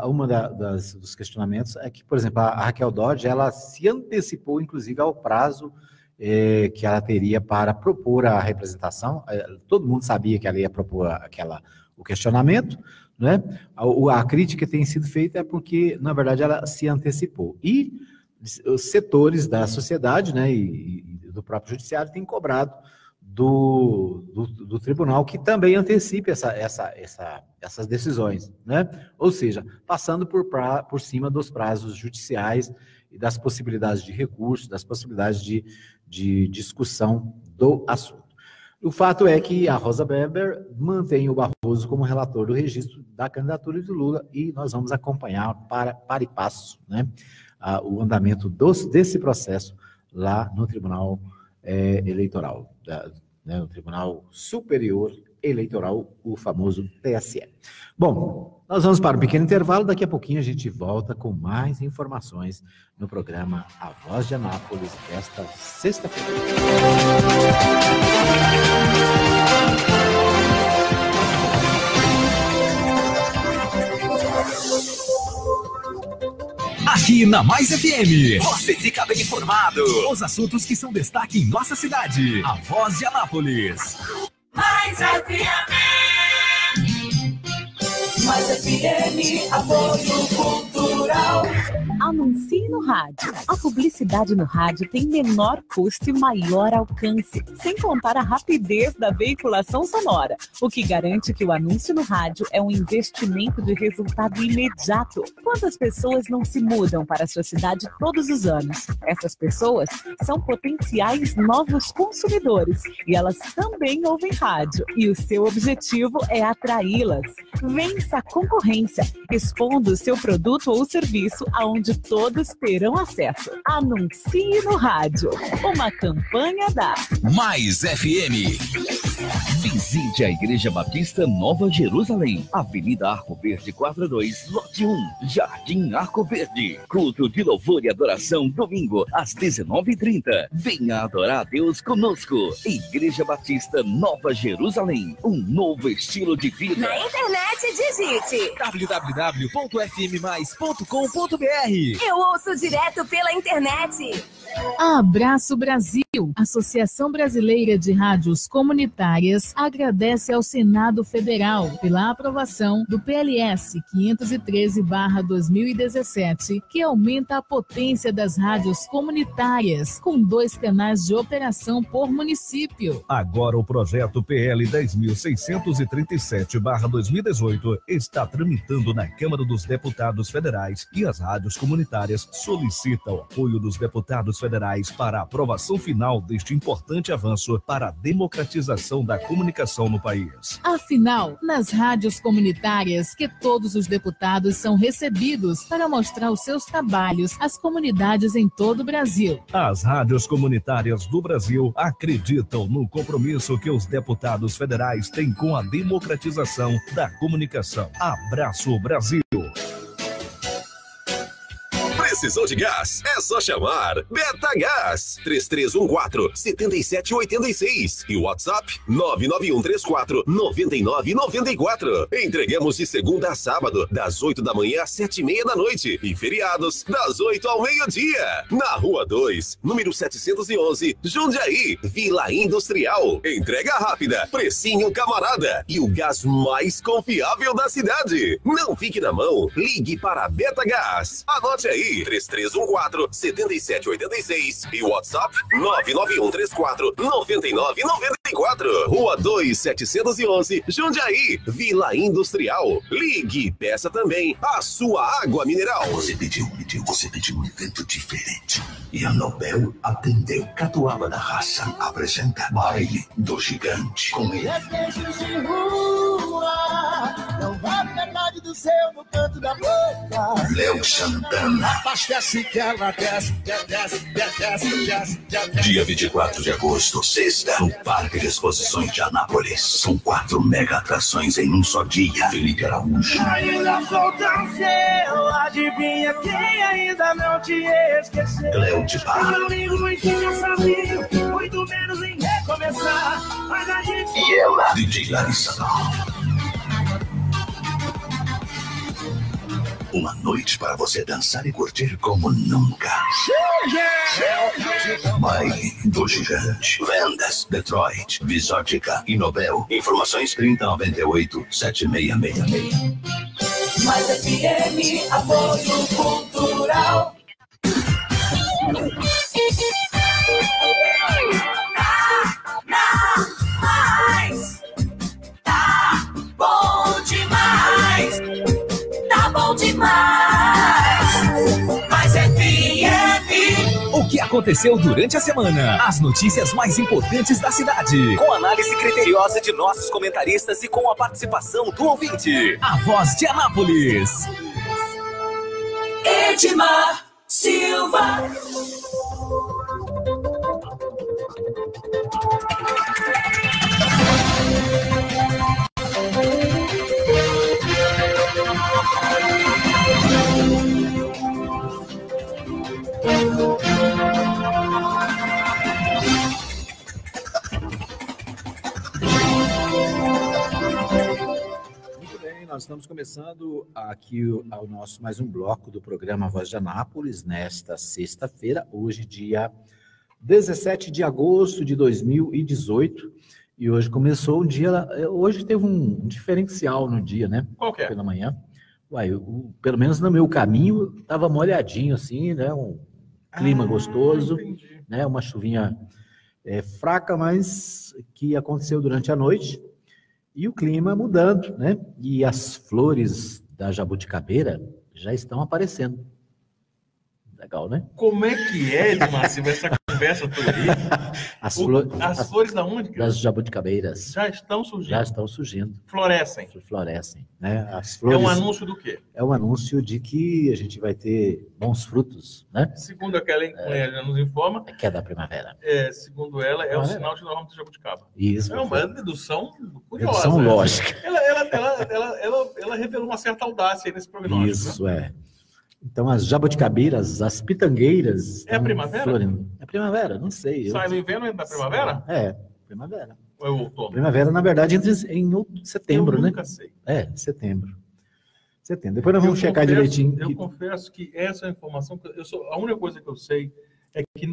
uma dos questionamentos é que, por exemplo, a Raquel Dodge, ela se antecipou, inclusive, ao prazo que ela teria para propor a representação. Todo mundo sabia que ela ia propor o questionamento, né? A crítica que tem sido feita é porque, na verdade, ela se antecipou. E os setores da sociedade, né, e do próprio judiciário têm cobrado do tribunal que também antecipe essas decisões, né? Ou seja, passando por cima dos prazos judiciais e das possibilidades de recurso, das possibilidades de discussão do assunto. O fato é que a Rosa Weber mantém o Barroso como relator do registro da candidatura de Lula e nós vamos acompanhar para e passo, né, o andamento desse processo lá no Tribunal Eleitoral, no Tribunal Superior Eleitoral, o famoso TSE. Bom, nós vamos para um pequeno intervalo, daqui a pouquinho a gente volta com mais informações no programa A Voz de Anápolis desta sexta-feira. Aqui na Mais FM, você fica bem informado. Os assuntos que são destaque em nossa cidade. A Voz de Anápolis. Mais FM. Mais FM, apoio cultural. Anuncie no rádio. A publicidade no rádio tem menor custo e maior alcance, sem contar a rapidez da veiculação sonora, o que garante que o anúncio no rádio é um investimento de resultado imediato. Quantas pessoas não se mudam para a sua cidade todos os anos? Essas pessoas são potenciais novos consumidores e elas também ouvem rádio. E o seu objetivo é atraí-las. Vença a concorrência, expondo o seu produto ou serviço aonde todos terão acesso. Anuncie no rádio. Uma campanha da Mais FM. Visite a Igreja Batista Nova Jerusalém, Avenida Arco Verde 42, lote 1, Jardim Arco Verde. Culto de louvor e adoração, domingo, às 19h30. Venha adorar a Deus conosco. Igreja Batista Nova Jerusalém, um novo estilo de vida. Na internet, digite www.fmmais.com.br. Eu ouço direto pela internet. Abraço Brasil, Associação Brasileira de Rádios Comunitárias, agradece agradece ao Senado Federal pela aprovação do PLS 513/2017, que aumenta a potência das rádios comunitárias, com 2 canais de operação por município. Agora o projeto PL 10.637/2018 está tramitando na Câmara dos Deputados Federais e as rádios comunitárias solicitam o apoio dos deputados federais para a aprovação final deste importante avanço para a democratização da comunicação no país. Afinal, nas rádios comunitárias que todos os deputados são recebidos para mostrar os seus trabalhos às comunidades em todo o Brasil. As rádios comunitárias do Brasil acreditam no compromisso que os deputados federais têm com a democratização da comunicação. Abraço, Brasil! Precisou de gás? É só chamar Betagás 3314-7786 e o WhatsApp 99134-9994. Entregamos de segunda a sábado, das 8 da manhã às 7h30 da noite e feriados, das 8 ao meio-dia. Na Rua 2, número 711, Jundiaí, Vila Industrial. Entrega rápida, precinho camarada e o gás mais confiável da cidade. Não fique na mão, ligue para a Betagás. Anote aí, 3314-7786 e o WhatsApp 99134-9994. Rua 2, 711, Jundiaí, Vila Industrial. Ligue e peça também a sua água mineral. Você pediu um evento diferente. E a Nobel atendeu. Catuaba da Raça apresenta Baile do Gigante. Com ele. Não vai metade do seu no canto da boca. Léo Santana. Abastece que ela desce. Dia 24 de agosto, sexta, no Parque de Exposições de Anápolis. São 4 mega atrações em um só dia. Felipe Araújo. Ainda sou tão seu, adivinha quem ainda não te esqueceu. Cléo de Bar. Eu ligo muito sozinho, muito menos em recomeçar. Mas a gente... E ela, DJ Larissa. Uma noite para você dançar e curtir como nunca. Baile do Gigante. Vendas, Detroit, Visótica e Nobel. Informações 3098-7666. Mais FM, apoio cultural. Tá bom demais. Tá bom demais. Mais FM. O que aconteceu durante a semana? As notícias mais importantes da cidade. Com análise criteriosa de nossos comentaristas e com a participação do ouvinte. A Voz de Anápolis. Edmar Silva. Muito bem, nós estamos começando aqui ao nosso mais um bloco do programa Voz de Anápolis, nesta sexta-feira, hoje dia 17 de agosto de 2018, e hoje começou um dia, hoje teve um diferencial no dia, né? Qual que é? Pela manhã. Uai, pelo menos no meu caminho, estava molhadinho assim, né? Um clima gostoso, né? Uma chuvinha fraca, mas que aconteceu durante a noite, e o clima mudando, né? E as flores da jabuticabeira já estão aparecendo. Legal, né? Como é que é, Edmar Silva, essa conversa toda aí? As flores da onde? Das jabuticabeiras. Já estão surgindo. Já estão surgindo. Florescem. Florescem, né? As flores, é um anúncio do quê? É um anúncio de que a gente vai ter bons frutos, né? Segundo a Kellen Cunha já nos informa. Que é da primavera. Segundo ela, é o sinal de nós vamos ter jabuticaba. Isso. É uma dedução curiosa. Dedução lógica. Ela revelou uma certa audácia aí nesse prognóstico. Isso, né? Então, as jabuticabeiras, as pitangueiras... É a primavera? Florindo. É primavera, não sei. Sai no inverno e da primavera? É, primavera. Ou é outono? Primavera, na verdade, em setembro, eu né? Nunca sei. Setembro. Depois nós vamos checar direitinho. Eu confesso que essa informação... a única coisa que eu sei é que,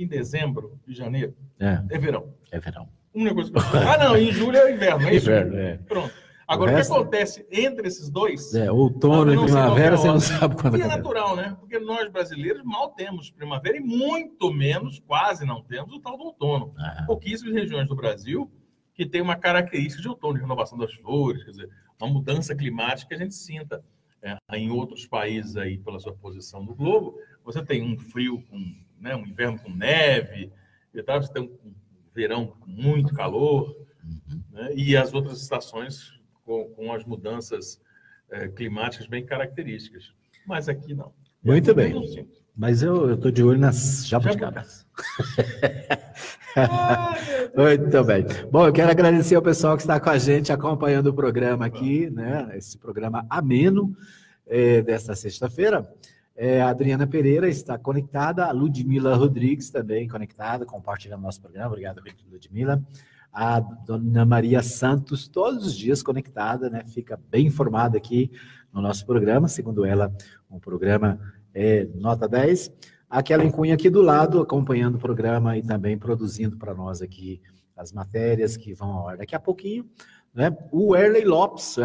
em dezembro de janeiro é verão. É verão. Única coisa que não, em julho é inverno, é isso? Inverno, é. Pronto. Agora, o que acontece entre esses dois... outono e primavera, você não sabe quando é natural, né? Porque nós, brasileiros, mal temos primavera e muito menos, quase não temos, o tal do outono. Pouquíssimas regiões do Brasil que tem uma característica de outono, de renovação das flores, quer dizer, uma mudança climática que a gente sinta. Em outros países aí, pela sua posição no globo, você tem um frio, um inverno com neve, e tal, você tem um verão com muito calor, né? E as outras estações com as mudanças climáticas bem características. Mas aqui não. Muito bem. Mas eu estou de olho nas jabuticabas. Muito bem. Bom, eu quero agradecer ao pessoal que está com a gente acompanhando o programa aqui, né? Esse programa ameno desta sexta-feira. A Adriana Pereira está conectada, a Ludmila Rodrigues também conectada, compartilhando nosso programa. Obrigado, Ludmila. A Dona Maria Santos, todos os dias conectada, né? Fica bem informada aqui no nosso programa, segundo ela, um programa nota 10. A Kellen Cunha aqui do lado, acompanhando o programa e também produzindo para nós aqui as matérias que vão ao ar daqui a pouquinho, né? O Erley Lopes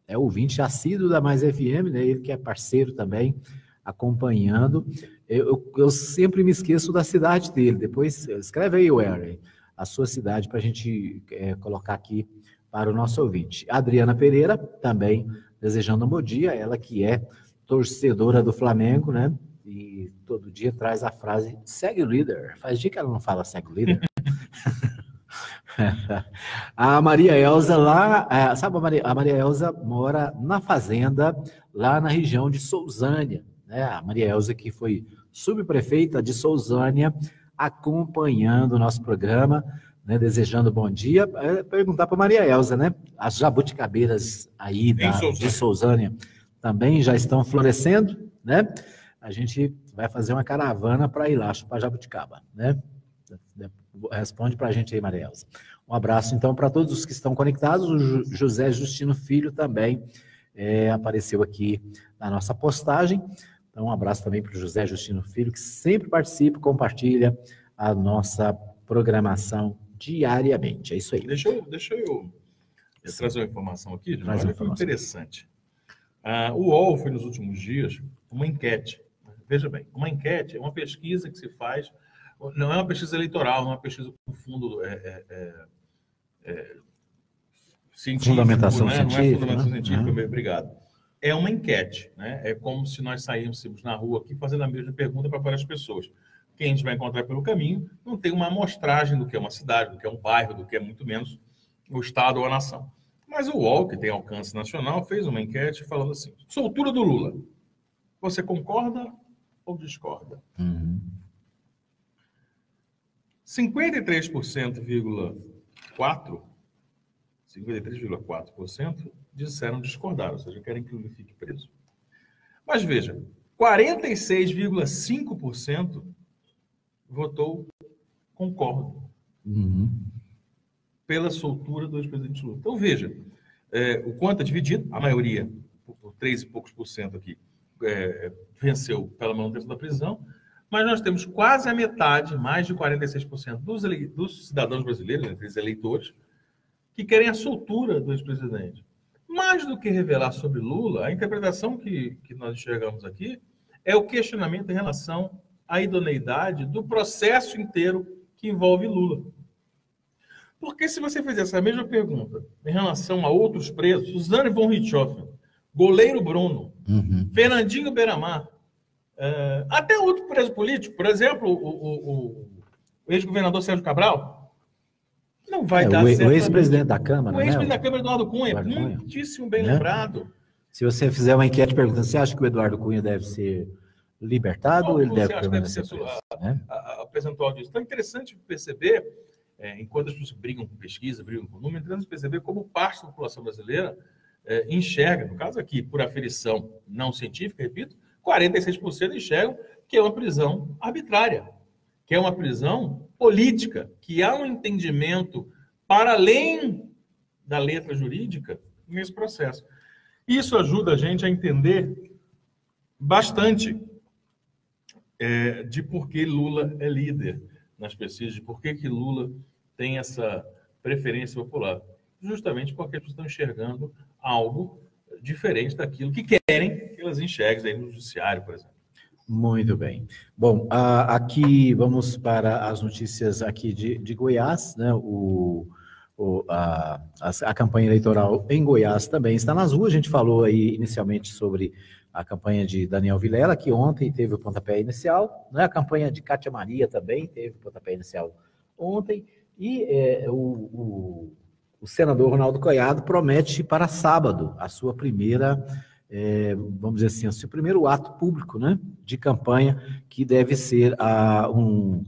é ouvinte assíduo da Mais FM, né? Ele que é parceiro também, acompanhando. Eu sempre me esqueço da cidade dele. Depois, escreve aí, Erley, a sua cidade para a gente colocar aqui para o nosso ouvinte. A Adriana Pereira também desejando um bom dia, ela que é torcedora do Flamengo, né? E todo dia traz a frase, segue o líder. Faz dia que ela não fala segue o líder. A Maria Elza lá, sabe, a Maria Elza mora na fazenda, lá na região de Sousânia, né? A Maria Elza que foi subprefeita de Sousânia, acompanhando o nosso programa, né? Desejando bom dia. Perguntar para a Maria Elza, né? As jabuticabeiras aí de Sousânia também já estão florescendo, né? A gente vai fazer uma caravana para ir lá chupar jabuticaba, né? Responde para a gente aí, Maria Elza. Um abraço, então, para todos os que estão conectados. O José Justino Filho também apareceu aqui na nossa postagem. Então, um abraço também para o José Justino Filho, que sempre participa, compartilha a nossa programação diariamente. É isso aí. Deixa eu trazer uma informação aqui. Olha que interessante. O UOL foi, nos últimos dias, uma enquete. Veja bem, uma enquete é uma pesquisa que se faz, não é uma pesquisa eleitoral, não é uma pesquisa com fundo científico. Fundamentação científica. Não é fundamentação científica, obrigado. É uma enquete, né? É como se nós saíssemos na rua aqui fazendo a mesma pergunta para várias pessoas. Quem a gente vai encontrar pelo caminho não tem uma amostragem do que é uma cidade, do que é um bairro, do que é muito menos o estado ou a nação. Mas o UOL, que tem alcance nacional, fez uma enquete falando assim, soltura do Lula. Você concorda ou discorda? 53,4% disseram discordar, ou seja, querem que o Lula fique preso. Mas veja, 46,5% votou concordo pela soltura do ex-presidente Lula. Então veja, o quanto é dividido, a maioria, por 3 e poucos por cento aqui, venceu pela manutenção da prisão, mas nós temos quase a metade, mais de 46% dos cidadãos brasileiros, entre os eleitores, que querem a soltura do ex-presidente. Mais do que revelar sobre Lula, a interpretação que nós enxergamos aqui é o questionamento em relação à idoneidade do processo inteiro que envolve Lula. Porque se você fizer essa mesma pergunta em relação a outros presos, Suzane von Richthofen, goleiro Bruno, Fernandinho Beiramar, até outro preso político, por exemplo, o ex-governador Sérgio Cabral, não vai dar certo. O ex-presidente da Câmara, o ex-presidente da Câmara, Eduardo Cunha, muitíssimo bem lembrado. Se você fizer uma enquete perguntando, você acha que o Eduardo Cunha deve ser libertado ou ele deve permanecer preso? A percentual disso. Então é interessante perceber, enquanto as pessoas brigam com pesquisa, brigam com número, é interessante perceber como parte da população brasileira enxerga, no caso aqui, por aferição não científica, repito, 46% enxergam que é uma prisão arbitrária, que é uma prisão política, que há um entendimento para além da letra jurídica nesse processo. Isso ajuda a gente a entender bastante de por que Lula é líder nas pesquisas, de por que Lula têm essa preferência popular? Justamente porque as pessoas estão enxergando algo diferente daquilo que querem que elas enxerguem aí no judiciário, por exemplo. Muito bem. Bom, aqui vamos para as notícias aqui de Goiás, né? A campanha eleitoral em Goiás também está nas ruas. A gente falou aí inicialmente sobre a campanha de Daniel Vilela, que ontem teve o pontapé inicial, né? A campanha de Cátia Maria também teve o pontapé inicial ontem, e o senador Ronaldo Caiado promete para sábado a sua primeira, vamos dizer assim, o seu primeiro ato público, né, de campanha, que deve ser um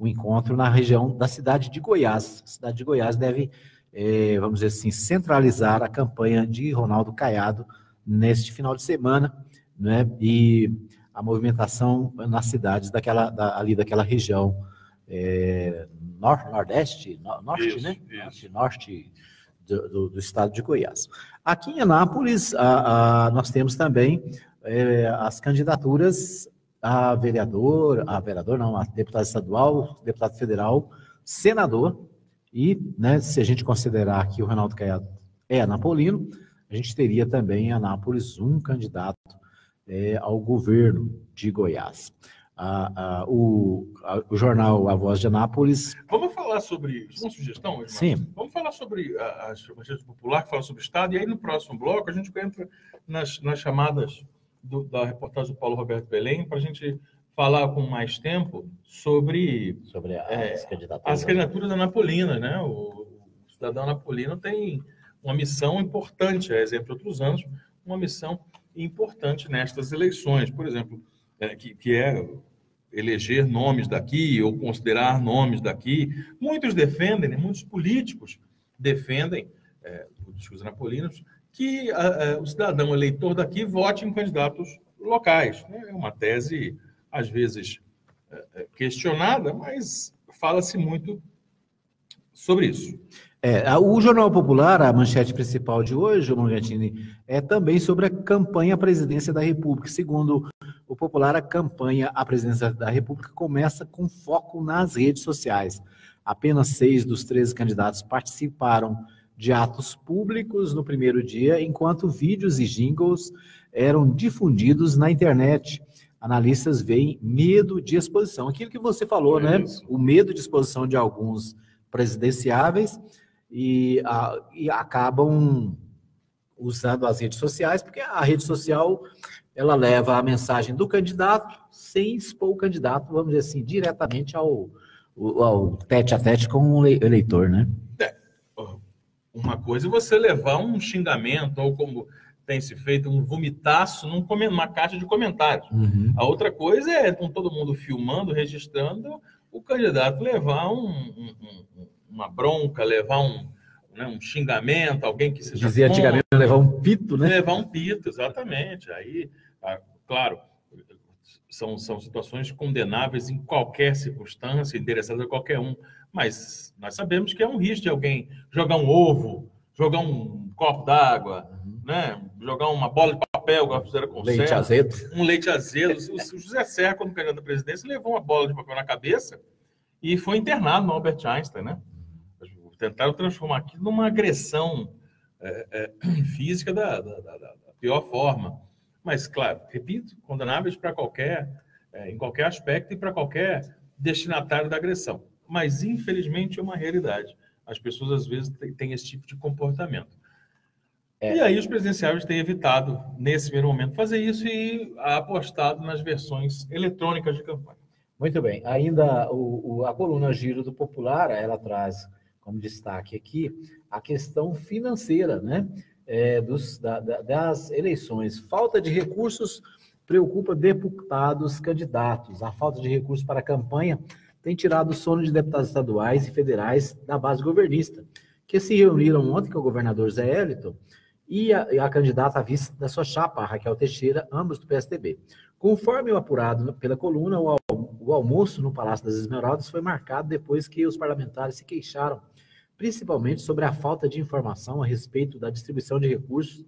encontro na região da cidade de Goiás. A cidade de Goiás deve, vamos dizer assim, centralizar a campanha de Ronaldo Caiado neste final de semana, né, e a movimentação nas cidades ali daquela região norte, Isso, né? isso. Norte do estado de Goiás. Aqui em Anápolis, nós temos também as candidaturas a deputado estadual, deputado federal, senador, e, né, se a gente considerar que o Ronaldo Caiado é anapolino, a gente teria também em Anápolis um candidato ao governo de Goiás. O jornal A Voz de Anápolis... Vamos falar sobre... Uma sugestão, Edmar? Sim. Vamos falar sobre a rede popular, que fala sobre o Estado, e aí no próximo bloco a gente entra nas chamadas da reportagem do Paulo Roberto Belém, para a gente falar com mais tempo sobre as candidaturas anapolinas, né? O cidadão anapolino tem uma missão importante, a exemplo de outros anos, uma missão importante nestas eleições, por exemplo, que é eleger nomes daqui ou considerar nomes daqui. Muitos defendem, né, muitos políticos defendem, políticos anapolinos, que o cidadão eleitor daqui vote em candidatos locais, né? É uma tese, às vezes, questionada, mas fala-se muito sobre isso. O Jornal Popular, a manchete principal de hoje, o Morgantini, é também sobre a campanha à presidência da República. Segundo o Popular, a campanha à presidência da República começa com foco nas redes sociais. Apenas 6 dos 13 candidatos participaram de atos públicos no primeiro dia, enquanto vídeos e jingles eram difundidos na internet. Analistas veem medo de exposição. Aquilo que você falou, né? O medo de exposição de alguns presidenciáveis e acabam usando as redes sociais, porque a rede social, ela leva a mensagem do candidato sem expor o candidato, vamos dizer assim, diretamente ao tete-a-tete com o eleitor, né? Uma coisa é você levar um xingamento, ou como tem se feito, um vomitaço numa caixa de comentários. Uhum. A outra coisa é, com todo mundo filmando, registrando, o candidato levar uma bronca, levar um xingamento, alguém que seja... Dizia antigamente levar um pito, né? Levar um pito, exatamente. Aí, claro, são situações condenáveis em qualquer circunstância, endereçadas a qualquer um, mas nós sabemos que é um risco de alguém jogar um ovo, jogar um copo d'água, né? Jogar uma bola de papel, igual fizeram com o leite Serra, azedo. Um leite azedo. O José Serra, quando candidato à presidência, levou uma bola de papel na cabeça e foi internado no Albert Einstein, né? Tentaram transformar aquilo numa agressão física da pior forma. Mas, claro, repito, condenáveis para em qualquer aspecto e para qualquer destinatário da agressão. Mas, infelizmente, é uma realidade. As pessoas, às vezes, têm esse tipo de comportamento. E aí os presidenciáveis têm evitado, nesse primeiro momento, fazer isso e apostado nas versões eletrônicas de campanha. Muito bem. Ainda a coluna Giro do Popular, ela traz como destaque aqui a questão financeira, né? Das eleições. Falta de recursos preocupa deputados candidatos. A falta de recursos para a campanha tem tirado o sono de deputados estaduais e federais da base governista, que se reuniram ontem com o governador Zé Hélito e a candidata à vice da sua chapa, a Raquel Teixeira, ambos do PSDB. Conforme o apurado pela coluna, o almoço no Palácio das Esmeraldas foi marcado depois que os parlamentares se queixaram, principalmente sobre a falta de informação a respeito da distribuição de recursos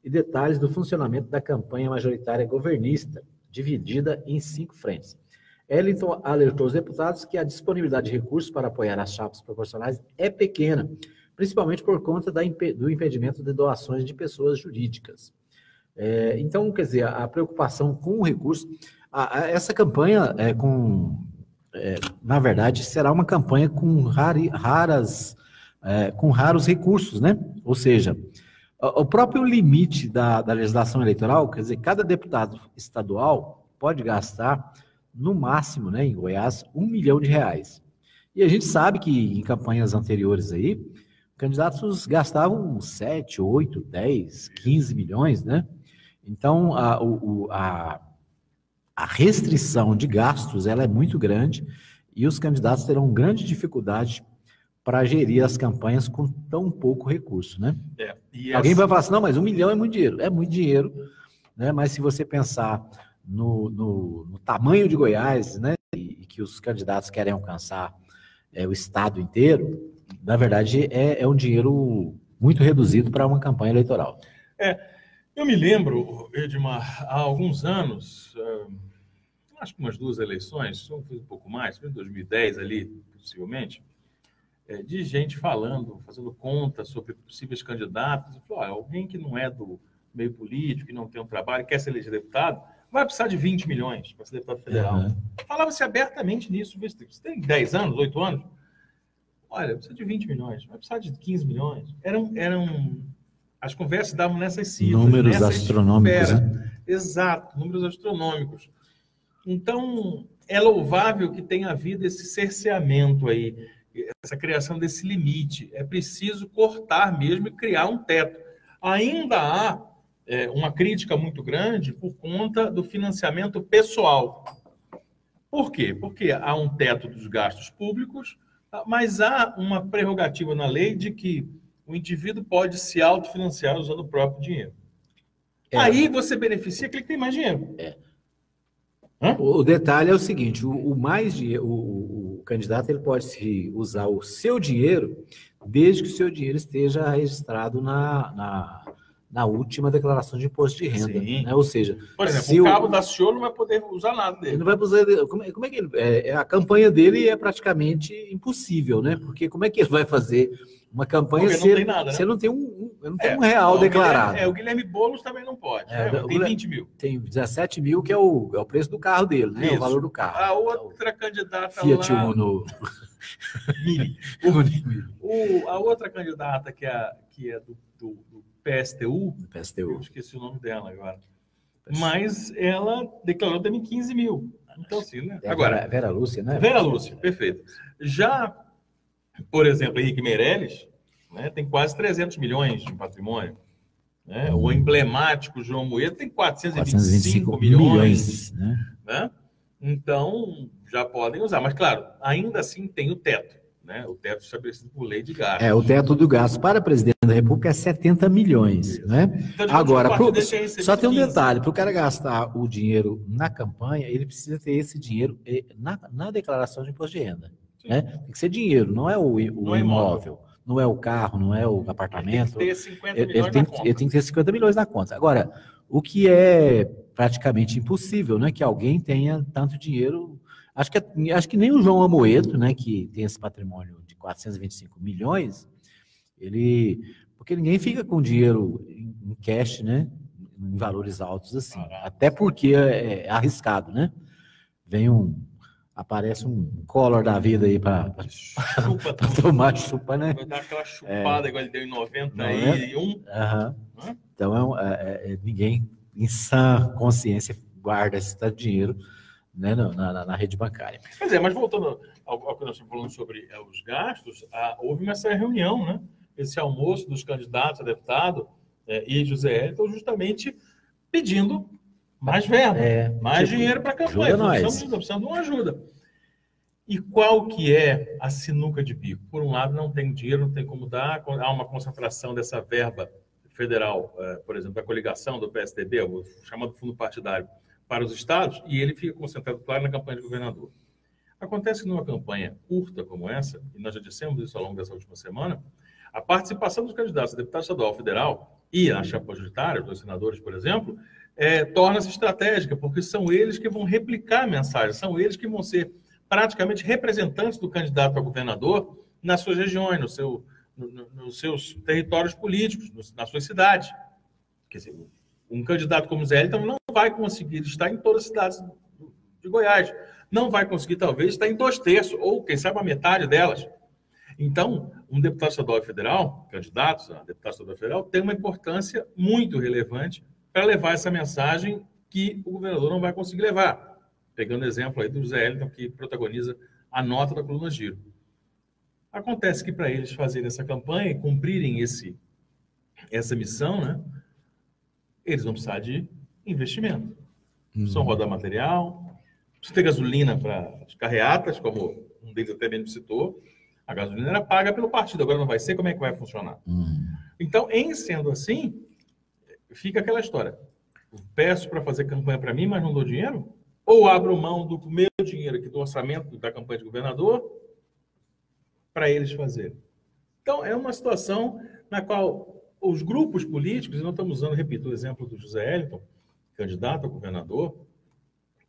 e detalhes do funcionamento da campanha majoritária governista, dividida em 5 frentes. Ellington alertou os deputados que a disponibilidade de recursos para apoiar as chapas proporcionais é pequena, principalmente por conta do impedimento de doações de pessoas jurídicas. Então, quer dizer, a preocupação com o recurso, essa campanha na verdade, será uma campanha com raros recursos, né? Ou seja, o próprio limite da legislação eleitoral, quer dizer, cada deputado estadual pode gastar, no máximo, né, em Goiás, R$1 milhão. E a gente sabe que em campanhas anteriores aí, candidatos gastavam 7, 8, 10, 15 milhões, né? Então, a restrição de gastos, ela é muito grande e os candidatos terão grande dificuldade para gerir as campanhas com tão pouco recurso, né? Alguém vai falar assim, não, mas R$1 milhão é muito dinheiro, né? Mas se você pensar no tamanho de Goiás, né, e que os candidatos querem alcançar o estado inteiro, na verdade é um dinheiro muito reduzido para uma campanha eleitoral. Eu me lembro, Edmar, há alguns anos, acho que umas 2 eleições, um pouco mais, 2010 ali, possivelmente, de gente fazendo conta sobre possíveis candidatos, e falou, alguém que não é do meio político, que não tem um trabalho, quer ser eleger deputado, vai precisar de 20 milhões para ser deputado federal. Falava-se abertamente nisso. Você tem 10 anos, 8 anos? Olha, precisa de 20 milhões, vai precisar de 15 milhões. As conversas davam nessas cifras. Números astronômicos, né? Exato, números astronômicos. Então, é louvável que tenha havido esse cerceamento aí, essa criação desse limite. É preciso cortar mesmo e criar um teto. Ainda há uma crítica muito grande por conta do financiamento pessoal. Por quê? Porque há um teto dos gastos públicos, mas há uma prerrogativa na lei de que o indivíduo pode se autofinanciar usando o próprio dinheiro. Aí você beneficia aquele que tem mais dinheiro. O detalhe é o seguinte, o candidato ele pode usar o seu dinheiro desde que o seu dinheiro esteja registrado na última declaração de imposto de renda. Né? Ou seja, por exemplo, o cabo da Ciolo não vai poder usar nada dele. Ele não vai poder. Como é que ele. A campanha dele é praticamente impossível, né? Porque como é que ele vai fazer uma campanha se ele não tem um real declarado? O Guilherme Boulos também não pode. Tem 20 mil. Tem 17 mil, que é o preço do carro dele, né? Isso. O valor do carro. A outra candidata Fiat lá... Uno. A outra candidata que é do PSTU, eu esqueci o nome dela agora, mas ela declarou também 15 mil. Então, assim, né? Agora, Vera Lúcia, né? Vera Lúcia, perfeito. Já, por exemplo, Henrique Meirelles, né, tem quase 300 milhões de patrimônio. Né? O emblemático João Moedo tem 425 milhões. Né? Então, já podem usar. Mas, claro, ainda assim tem o teto. Né? O teto estabelecido por lei de gasto. O teto do gasto para presidente da República é 70 milhões. Né? Então, agora, só tem um detalhe, para o cara gastar o dinheiro na campanha, ele precisa ter esse dinheiro na declaração de imposto de renda. Né? Tem que ser dinheiro, não é o imóvel, não é o carro, não é o apartamento. Ele tem que ter 50 milhões na conta. Ele tem que ter 50 milhões na conta. Agora, o que é praticamente impossível, né? Que alguém tenha tanto dinheiro. Acho que nem o João Amoedo, né, que tem esse patrimônio de 425 milhões, porque ninguém fica com dinheiro em cash, né, em valores altos assim. Até porque é arriscado, né? Aparece um Collor da vida aí para tomar chupa, né? Vai dar aquela chupada igual ele deu em 91. Então, ninguém em sã consciência guarda esse tanto de dinheiro, né, na rede bancária. Mas voltando ao que nós estamos falando sobre os gastos, houve essa reunião, né? Esse almoço dos candidatos a deputado e José Hélio estão justamente pedindo mais verba, mais dinheiro para a campanha. Estamos precisando de uma ajuda. E qual que é a sinuca de bico? Por um lado, não tem dinheiro, não tem como dar, há uma concentração dessa verba federal, por exemplo, da coligação do PSDB, o chamado fundo partidário, para os estados, e ele fica concentrado, claro, na campanha de governador. Acontece que numa campanha curta como essa, e nós já dissemos isso ao longo dessa última semana, a participação dos candidatos a deputado estadual federal e a chapa majoritária, dos senadores, por exemplo, torna-se estratégica, porque são eles que vão replicar a mensagem, são eles que vão ser praticamente representantes do candidato a governador nas suas regiões, nos seus territórios políticos, nas suas cidades. Quer dizer, um candidato como Zé Wellington não vai conseguir estar em todas as cidades de Goiás, não vai conseguir, talvez, estar em 2/3, ou, quem sabe, a metade delas. Então, um deputado estadual e federal, candidatos a deputado estadual e federal, tem uma importância muito relevante para levar essa mensagem que o governador não vai conseguir levar. Pegando o exemplo aí do Zé Wellington, que protagoniza a nota da coluna Giro. Acontece que para eles fazerem essa campanha e cumprirem essa missão, né, eles vão precisar de investimento. Precisam rodar material, precisam ter gasolina para as carreatas, como um deles até mesmo citou. A gasolina era paga pelo partido, agora não vai ser, como é que vai funcionar? Então, em sendo assim, fica aquela história. Eu peço para fazer campanha para mim, mas não dou dinheiro? Ou abro mão do meu dinheiro aqui, do orçamento da campanha de governador, para eles fazerem? Então, é uma situação na qual os grupos políticos, e nós estamos usando, repito, o exemplo do José Wellington, candidato a governador,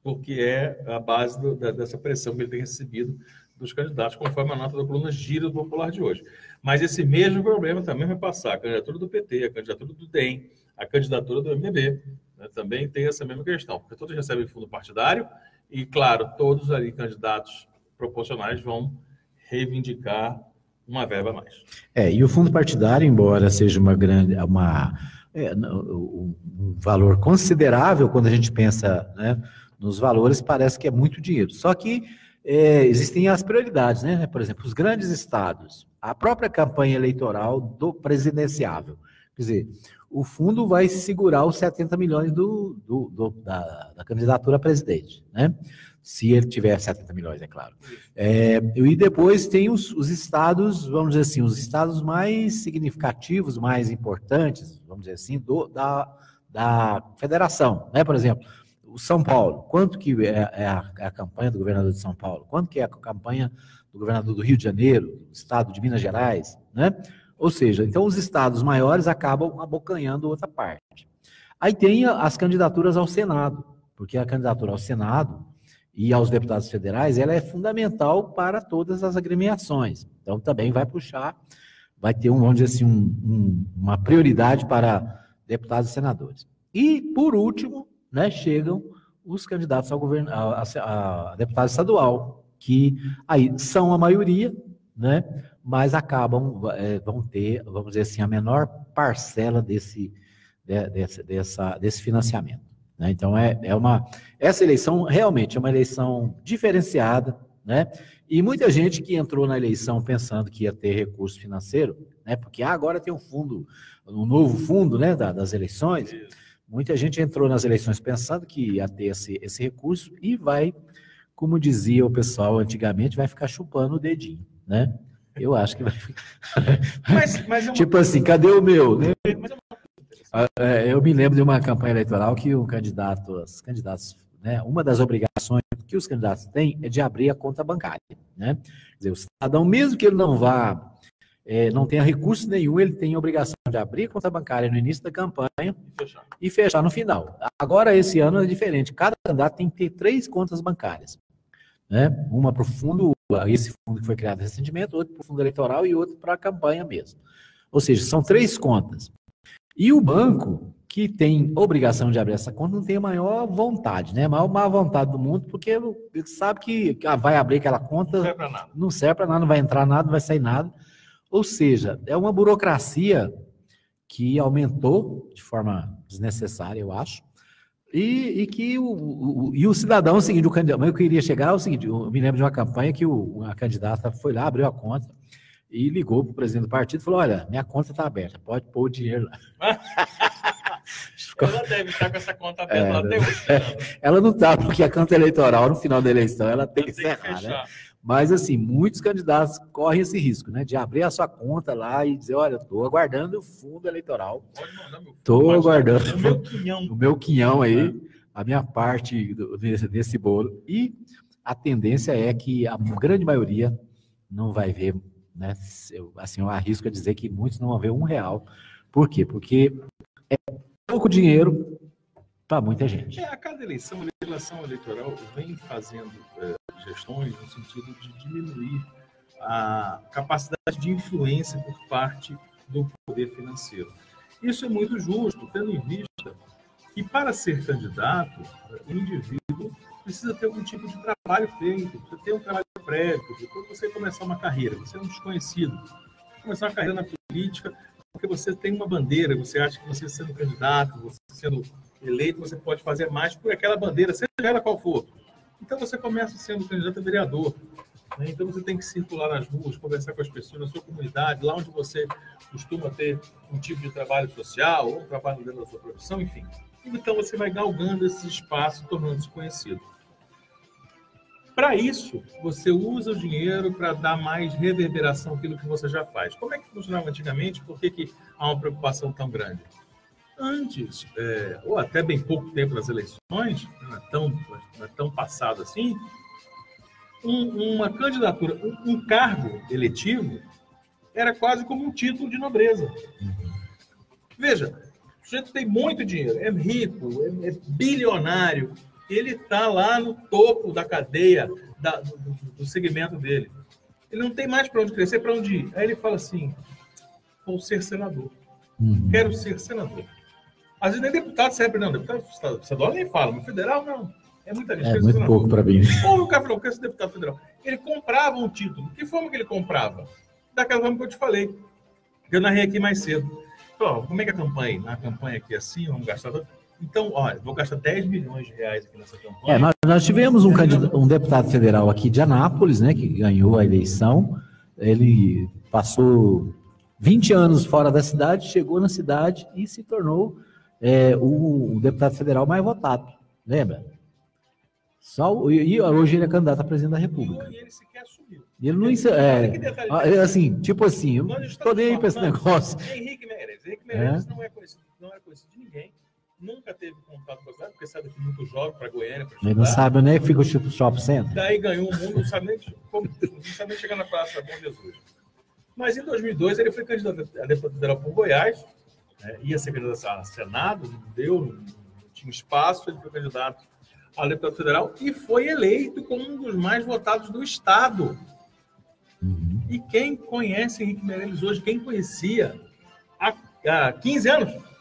porque é a base dessa pressão que ele tem recebido dos candidatos, conforme a nota da coluna Giro do Popular de hoje. Mas esse mesmo problema também vai passar. A candidatura do PT, a candidatura do DEM, a candidatura do MDB, né, também tem essa mesma questão, porque todos recebem fundo partidário e, claro, todos ali candidatos proporcionais vão reivindicar uma verba a mais. E o fundo partidário, embora seja um valor considerável quando a gente pensa, né, nos valores, parece que é muito dinheiro. Só que existem as prioridades, né? Por exemplo, os grandes estados, a própria campanha eleitoral do presidenciável. Quer dizer, o fundo vai segurar os 70 milhões da candidatura a presidente, né? Se ele tiver 70 milhões, é claro. E depois tem os estados, vamos dizer assim, os estados mais significativos, mais importantes, vamos dizer assim, da federação, né? Por exemplo, o São Paulo, quanto que é a campanha do governador de São Paulo? Quanto que é a campanha do governador do Rio de Janeiro, do estado de Minas Gerais, né? Ou seja, então os estados maiores acabam abocanhando outra parte. Aí tem as candidaturas ao Senado, porque a candidatura ao Senado e aos deputados federais, ela é fundamental para todas as agremiações. Então também vai puxar, vai ter vamos dizer assim, uma prioridade para deputados e senadores. E, por último, né, chegam os candidatos ao governo, a deputado estadual, que aí são a maioria, né, mas vão ter, vamos dizer assim, a menor parcela desse financiamento, né? Então, essa eleição realmente é uma eleição diferenciada, né? E muita gente que entrou na eleição pensando que ia ter recurso financeiro, né, porque agora tem um novo fundo, né, das eleições. Muita gente entrou nas eleições pensando que ia ter esse recurso e vai, como dizia o pessoal antigamente, vai ficar chupando o dedinho, né? Eu acho que vai ficar... Tipo assim, cadê o meu? Né? Eu me lembro de uma campanha eleitoral que os candidatos, né, uma das obrigações que os candidatos têm é de abrir a conta bancária, né? Quer dizer, o cidadão, mesmo que ele não tenha recurso nenhum, ele tem a obrigação de abrir a conta bancária no início da campanha e fechar no final. Agora, esse ano é diferente. Cada candidato tem que ter 3 contas bancárias, né? Uma para o fundo, esse fundo que foi criado recentemente, outro para o fundo eleitoral e outro para a campanha mesmo. Ou seja, são 3 contas. E o banco, que tem obrigação de abrir essa conta, não tem a maior vontade, né? A maior má vontade do mundo, porque ele sabe que vai abrir aquela conta, não serve para nada, não vai entrar nada, não vai sair nada. Ou seja, é uma burocracia que aumentou de forma desnecessária, eu acho, e que o cidadão, é o seguinte, o candidato, eu queria chegar ao seguinte, eu me lembro de uma campanha que a candidata foi lá, abriu a conta e ligou para o presidente do partido e falou, olha, minha conta está aberta, pode pôr o dinheiro lá. Ela deve estar com essa conta aberta até hoje. Ela não está, porque a conta eleitoral, no final da eleição, ela tem que encerrar, né? Mas, assim, muitos candidatos correm esse risco, né? De abrir a sua conta lá e dizer, olha, estou aguardando o fundo eleitoral. Estou aguardando o meu quinhão aí, a minha parte desse bolo. E a tendência é que a grande maioria não vai ver, né? Eu arrisco a dizer que muitos não vão ver R$1. Por quê? Porque é pouco dinheiro para muita gente. A cada eleição, a legislação eleitoral vem fazendo gestões no sentido de diminuir a capacidade de influência por parte do poder financeiro. Isso é muito justo, tendo em vista que, para ser candidato, o indivíduo precisa ter algum tipo de trabalho feito, precisa ter um trabalho prévio. Quando você começar uma carreira, você é um desconhecido, começar uma carreira na política, porque você tem uma bandeira, você acha que você sendo candidato, você sendo eleito, você pode fazer mais por aquela bandeira, seja ela qual for. Então você começa sendo candidato a vereador. Né? Então você tem que circular nas ruas, conversar com as pessoas na sua comunidade, lá onde você costuma ter um tipo de trabalho social, ou um trabalho dentro da sua profissão, enfim. Então você vai galgando esse espaço, tornando-se conhecido. Para isso, você usa o dinheiro para dar mais reverberação àquilo que você já faz. Como é que funcionava antigamente? Por que há uma preocupação tão grande? Antes, ou até bem pouco tempo nas eleições, não é tão passado assim, uma candidatura, um cargo eletivo, era quase como um título de nobreza. Veja, o sujeito tem muito dinheiro, é rico, é bilionário, ele está lá no topo da cadeia do segmento dele. Ele não tem mais para onde crescer, para onde ir. Aí ele fala assim, vou ser senador. Quero ser senador. Às vezes nem deputado serve, não. Deputado estadual nem fala, mas federal não. É muita gente. É muito senador. Pouco para mim. Ou o cara falou, quero ser deputado federal. Ele comprava um título. Que forma que ele comprava? Daquela forma que eu te falei. Que eu narrei aqui mais cedo. Então, como é que é a campanha? Na campanha aqui assim, vamos gastar... Então, olha, vou gastar 10 milhões de reais aqui nessa campanha. Nós tivemos um deputado federal aqui de Anápolis, né, que ganhou a eleição. Ele passou 20 anos fora da cidade, chegou na cidade e se tornou o deputado federal mais votado. Lembra? E hoje ele é candidato a presidente da República. E ele sequer assumiu. E ele não... assim, tipo assim, eu tô nem aí para esse negócio. Henrique Meirelles não é conhecido de ninguém. Nunca teve contato com a cidade, porque sabe que é muito jovem para Goiânia. Ele não sabe nem que fica o shopping center. Daí ganhou o mundo, não sabe nem chegar na Praça Bom Jesus. Mas em 2002 ele foi candidato a deputado federal por Goiás, ia ser candidato a Senado, não tinha espaço, ele foi candidato a deputado federal e foi eleito como um dos mais votados do Estado. E quem conhece Henrique Meirelles hoje, quem conhecia há 15 anos?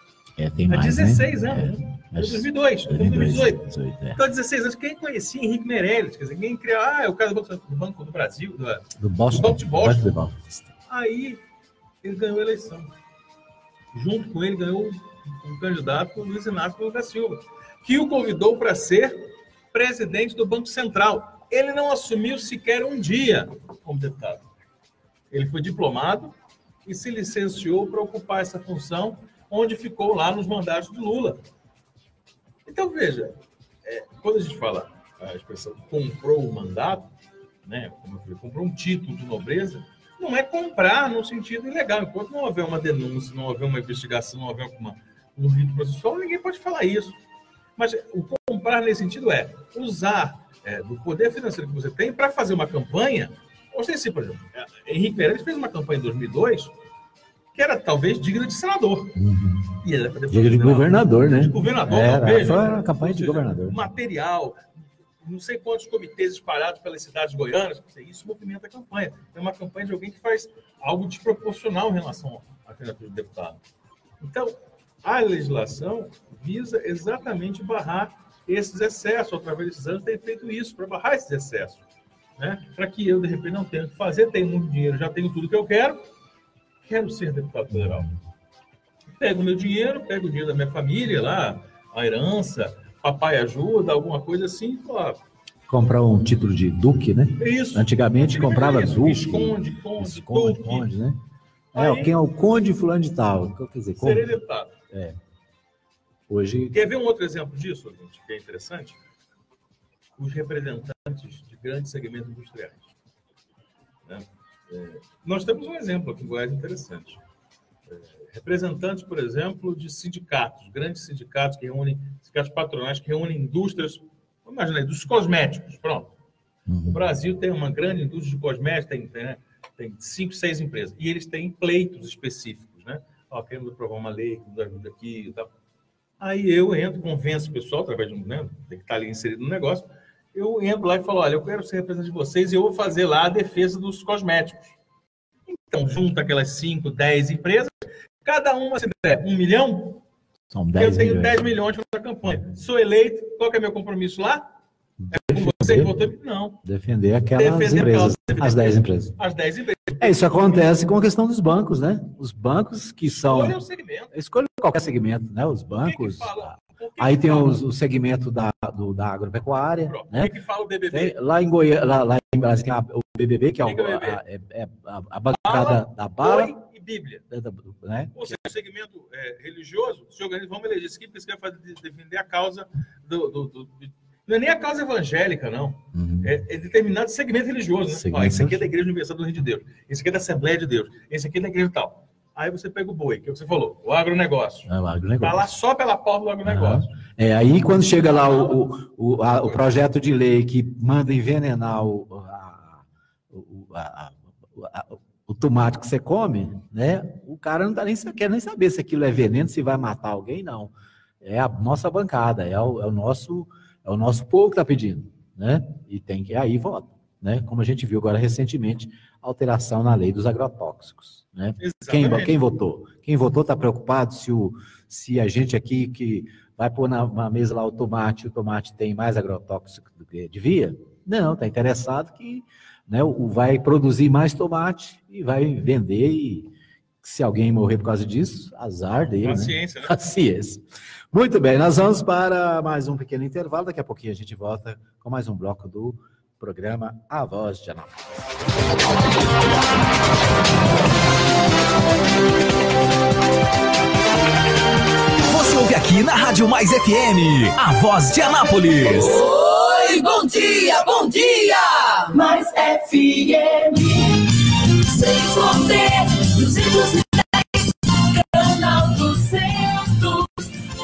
Tem mais, há 16 né? anos, em 2002, 2018. Então, 16 anos, quem conhecia Henrique Meirelles? Quer dizer, quem criou, é o cara do Banco do Brasil, do Banco de Boston. Aí, ele ganhou a eleição. Junto com ele, ganhou um candidato, o Luiz Inácio Lula da Silva, que o convidou para ser presidente do Banco Central. Ele não assumiu sequer um dia como deputado. Ele foi diplomado e se licenciou para ocupar essa função, onde ficou lá nos mandatos de Lula. Então, veja, quando a gente fala a expressão comprou o mandato, né, como eu falei, comprou um título de nobreza, não é comprar no sentido ilegal. Enquanto não houver uma denúncia, não houver uma investigação, não houver um rito processual, ninguém pode falar isso. Mas o comprar nesse sentido é usar do poder financeiro que você tem para fazer uma campanha. Ostensivo, por exemplo, Henrique Meirelles fez uma campanha em 2002 que era talvez digna de senador. E ele digna de governador, né? De governador, foi uma campanha de governador. Material, não sei quantos comitês espalhados pelas cidades goianas, isso movimenta a campanha. É uma campanha de alguém que faz algo desproporcional em relação à candidatura de deputado. Então, a legislação visa exatamente barrar esses excessos. Através desses anos tem feito isso, para barrar esses excessos. Né? Para que eu, de repente, não tenha o que fazer, tenho muito dinheiro, já tenho tudo que eu quero ser deputado federal. Pego o meu dinheiro, pego o dinheiro da minha família lá, a herança, papai ajuda, alguma coisa assim, comprar um título de duque, né? Isso. Antigamente comprava duque. Conde, né? Quem é o conde fulano de tal? Quer dizer, seria deputado. Hoje... Quer ver um outro exemplo disso, gente, que é interessante? Os representantes de grandes segmentos industriais. Né? Nós temos um exemplo aqui em Goiás interessante. Representantes, por exemplo, de sindicatos, grandes sindicatos sindicatos patronais que reúnem indústrias, vamos imaginar, dos cosméticos, pronto. O Brasil tem uma grande indústria de cosméticos, tem 5, 6 empresas, e eles têm pleitos específicos, né? Queremos aprovar uma lei que nos ajuda aqui e tal. Aí eu entro, convenço o pessoal, através de tem que estar ali inserido no negócio, eu entro lá e falo, olha, eu quero ser representante de vocês e eu vou fazer lá a defesa dos cosméticos. Então, junta aquelas 5, 10 empresas, cada uma, se der 1 milhão, são 10 eu tenho milhões. 10 milhões para a campanha. Sou eleito, qual que é meu compromisso lá? É com você que votou? Não. Defender aquelas empresas, as 10 empresas. As 10 empresas. Isso acontece com a questão dos bancos, né? Os bancos que são... Escolha o segmento. Escolha qualquer segmento, né? Os bancos... Aí tem o segmento da agropecuária, né? O que fala o BBB? Tem, lá em Goiânia, lá em Brasília, o BBB, que é a bancada da bala. Boi e Bíblia. Né? Ou seja, o segmento religioso, se organiza, vamos eleger isso aqui, porque você quer defender a causa não é nem a causa evangélica, não. Uhum. É determinado segmento religioso. Né? Ó, esse aqui é da Igreja Universal do Reino de Deus. Esse aqui é da Assembleia de Deus. Esse aqui é da Igreja tal. Aí você pega o boi, que é o que você falou, o agronegócio. O agronegócio. Tá lá só pela porta do agronegócio. Aí quando chega lá o projeto de lei que manda envenenar o tomate que você come, né? O cara não quer nem saber se aquilo é veneno, se vai matar alguém, não. É a nossa bancada, é o nosso povo que está pedindo, né? E tem que aí vota, né? Como a gente viu agora recentemente, alteração na lei dos agrotóxicos. Né? Quem votou? Quem votou está preocupado se a gente aqui que vai pôr na mesa lá o tomate tem mais agrotóxico do que devia? Não, está interessado que, né, vai produzir mais tomate e vai vender e se alguém morrer por causa disso, azar dele. Paciência, né? Paciência. Muito bem, nós vamos para mais um pequeno intervalo, daqui a pouquinho a gente volta com mais um bloco do programa A Voz de Anápolis. Você ouve aqui na Rádio Mais FM, A Voz de Anápolis. Oi, bom dia, bom dia! Mais FM 6 canal 200,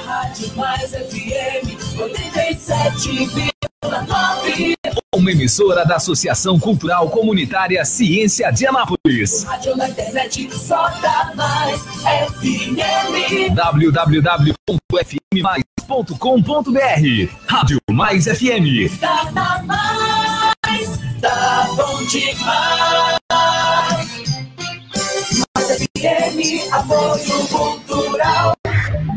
Rádio Mais FM 87,9. Uma emissora da Associação Cultural Comunitária Ciência de Anápolis. Rádio na internet só dá Mais FM. www.fmmais.com.br. Rádio Mais FM. Tá na mais, tá bom demais. Mais FM, apoio cultural.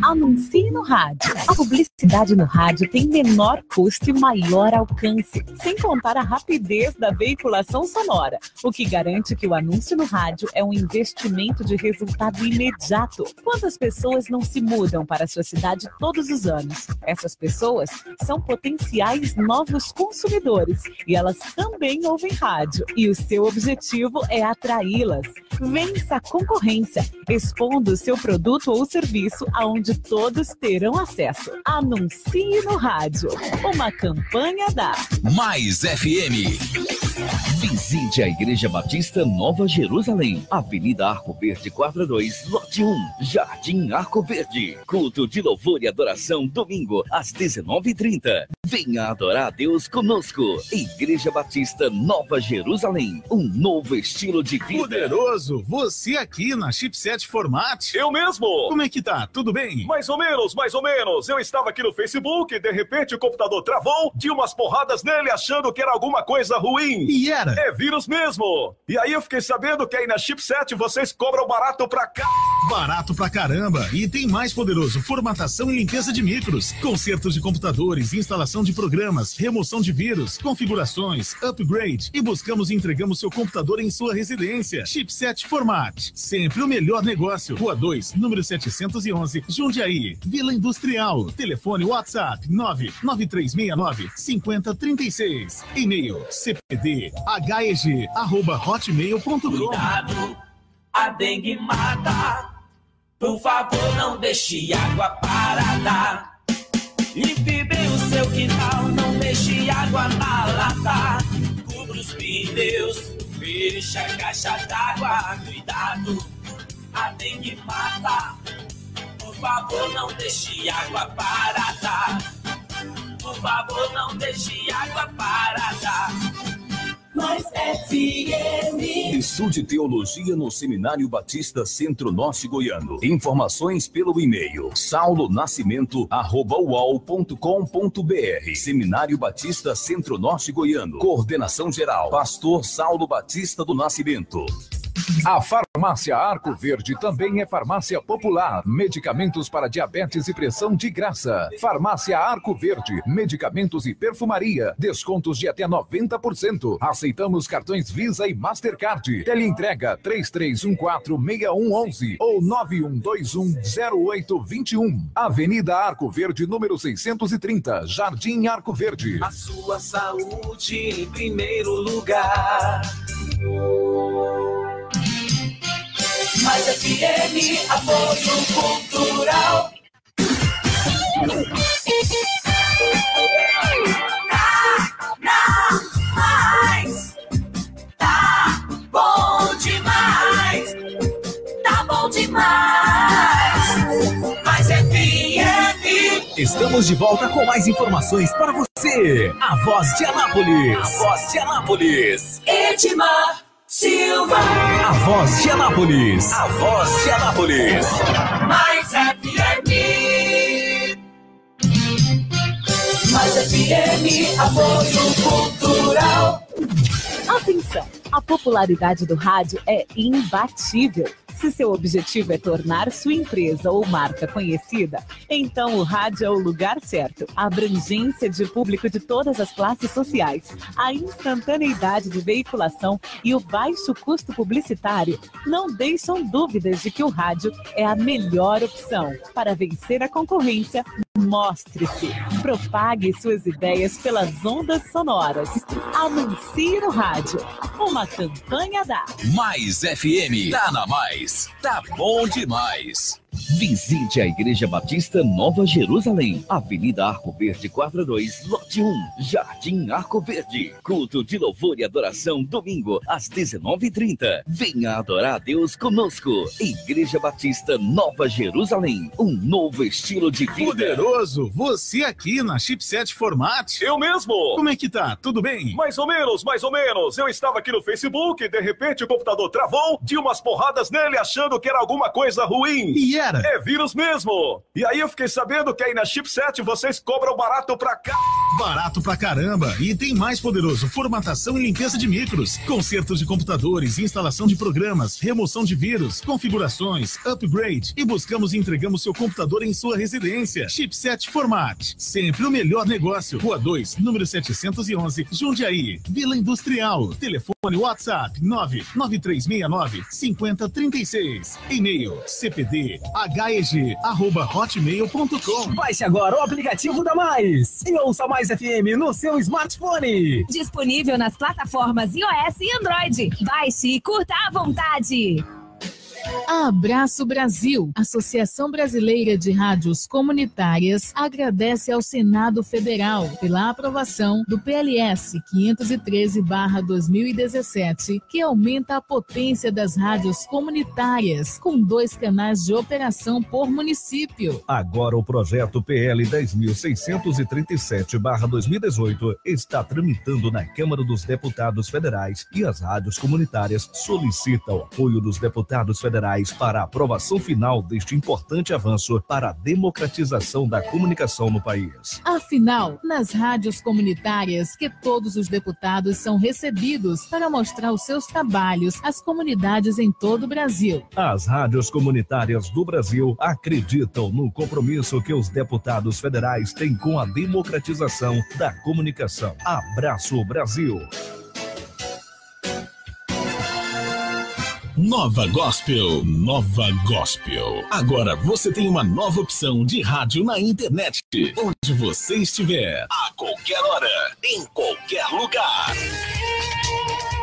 Anuncie no rádio. A publicidade no rádio tem menor custo e maior alcance, sem contar a rapidez da veiculação sonora, o que garante que o anúncio no rádio é um investimento de resultado imediato. Quantas pessoas não se mudam para a sua cidade todos os anos? Essas pessoas são potenciais novos consumidores e elas também ouvem rádio. E o seu objetivo é atraí-las. Vença a concorrência, expondo o seu produto ou serviço aonde todos terão acesso. Anuncie no rádio. Uma campanha da Mais FM. Visite a Igreja Batista Nova Jerusalém, Avenida Arco Verde 42, lote 1, Jardim Arco Verde. Culto de louvor e adoração, domingo, às 19h30. Venha adorar a Deus conosco. Igreja Batista Nova Jerusalém, um novo estilo de vida. Poderoso, você aqui na Chipset Format. Eu mesmo. Como é que tá? Tudo bem? Mais ou menos, mais ou menos. Eu estava aqui no Facebook e de repente o computador travou, tinha umas porradas nele achando que era alguma coisa ruim. E era? É vírus mesmo. E aí eu fiquei sabendo que aí na Chipset vocês cobram barato pra cá. Barato pra caramba. E tem mais, Poderoso, formatação e limpeza de micros, consertos de computadores, instalação de programas, remoção de vírus, configurações, upgrade e buscamos e entregamos seu computador em sua residência. Chipset Format. Sempre o melhor negócio. Rua 2, número 711, Jundiaí, Vila Industrial. Telefone WhatsApp 99369-5036. E-mail cpdheg@hotmail.com. Cuidado, a dengue mata. Por favor, não deixe água parada. Limpe bem o seu quintal, não deixe água na lata. Cubra os pneus, feche a caixa d'água. Cuidado, a dengue mata. Por favor, não deixe água parada. Por favor, não deixe água parada. Mais FM. Estude Teologia no Seminário Batista Centro-Norte Goiano. Informações pelo e-mail saulonascimento@uol.com.br. Seminário Batista Centro-Norte Goiano. Coordenação geral, Pastor Saulo Batista do Nascimento. A Farmácia Arco Verde também é farmácia popular. Medicamentos para diabetes e pressão de graça. Farmácia Arco Verde, medicamentos e perfumaria. Descontos de até 90%. Aceitamos cartões Visa e Mastercard. Teleentrega 3314-6111 ou 9121-0821. Avenida Arco Verde, número 630, Jardim Arco Verde. A sua saúde em primeiro lugar. Mais FM, apoio cultural. Mais. Tá bom demais. Tá bom demais. Mais FM. Estamos de volta com mais informações para você. A Voz de Anápolis. A Voz de Anápolis. Edmar Silva. A Voz de Anápolis. A Voz de Anápolis. Mais FM. Mais FM, apoio cultural. Atenção! A popularidade do rádio é imbatível. Se seu objetivo é tornar sua empresa ou marca conhecida, então o rádio é o lugar certo. A abrangência de público de todas as classes sociais, a instantaneidade de veiculação e o baixo custo publicitário não deixam dúvidas de que o rádio é a melhor opção. Para vencer a concorrência, mostre-se. Propague suas ideias pelas ondas sonoras. Anuncie no rádio. Uma campanha da Mais FM. Tá na Mais. Tá bom demais. Visite a Igreja Batista Nova Jerusalém, Avenida Arco Verde 42, lote 1, Jardim Arco Verde. Culto de louvor e adoração, domingo, às 19h30. Venha adorar a Deus conosco. Igreja Batista Nova Jerusalém, um novo estilo de vida. Poderoso, você aqui na Chipset Format. Eu mesmo. Como é que tá? Tudo bem? Mais ou menos, mais ou menos. Eu estava aqui no Facebook e de repente o computador travou, de umas porradas nele achando que era alguma coisa ruim. E era? É vírus mesmo. E aí eu fiquei sabendo que aí na Chipset vocês cobram barato pra cá. Barato pra caramba. E tem mais, poderoso. Formatação e limpeza de micros. Consertos de computadores, instalação de programas, remoção de vírus, configurações, upgrade. E buscamos e entregamos seu computador em sua residência. Chipset Format. Sempre o melhor negócio. Rua 2, número 711, Jundiaí. Vila Industrial. Telefone WhatsApp 99369-5036. E-mail cpdheg@hotmail.com. Baixe agora o aplicativo da Mais e ouça Mais FM no seu smartphone. Disponível nas plataformas iOS e Android. Baixe e curta à vontade. Abraço Brasil, Associação Brasileira de Rádios Comunitárias, agradece ao Senado Federal pela aprovação do PLS 513/2017, que aumenta a potência das rádios comunitárias, com 2 canais de operação por município. Agora o projeto PL 10.637/2018 está tramitando na Câmara dos Deputados Federais e as rádios comunitárias solicitam o apoio dos deputados federais para a aprovação final deste importante avanço para a democratização da comunicação no país. Afinal, nas rádios comunitárias que todos os deputados são recebidos para mostrar os seus trabalhos às comunidades em todo o Brasil. As rádios comunitárias do Brasil acreditam no compromisso que os deputados federais têm com a democratização da comunicação. Abraço, Brasil! Nova Gospel, Nova Gospel. Agora você tem uma nova opção de rádio na internet, onde você estiver, a qualquer hora, em qualquer lugar.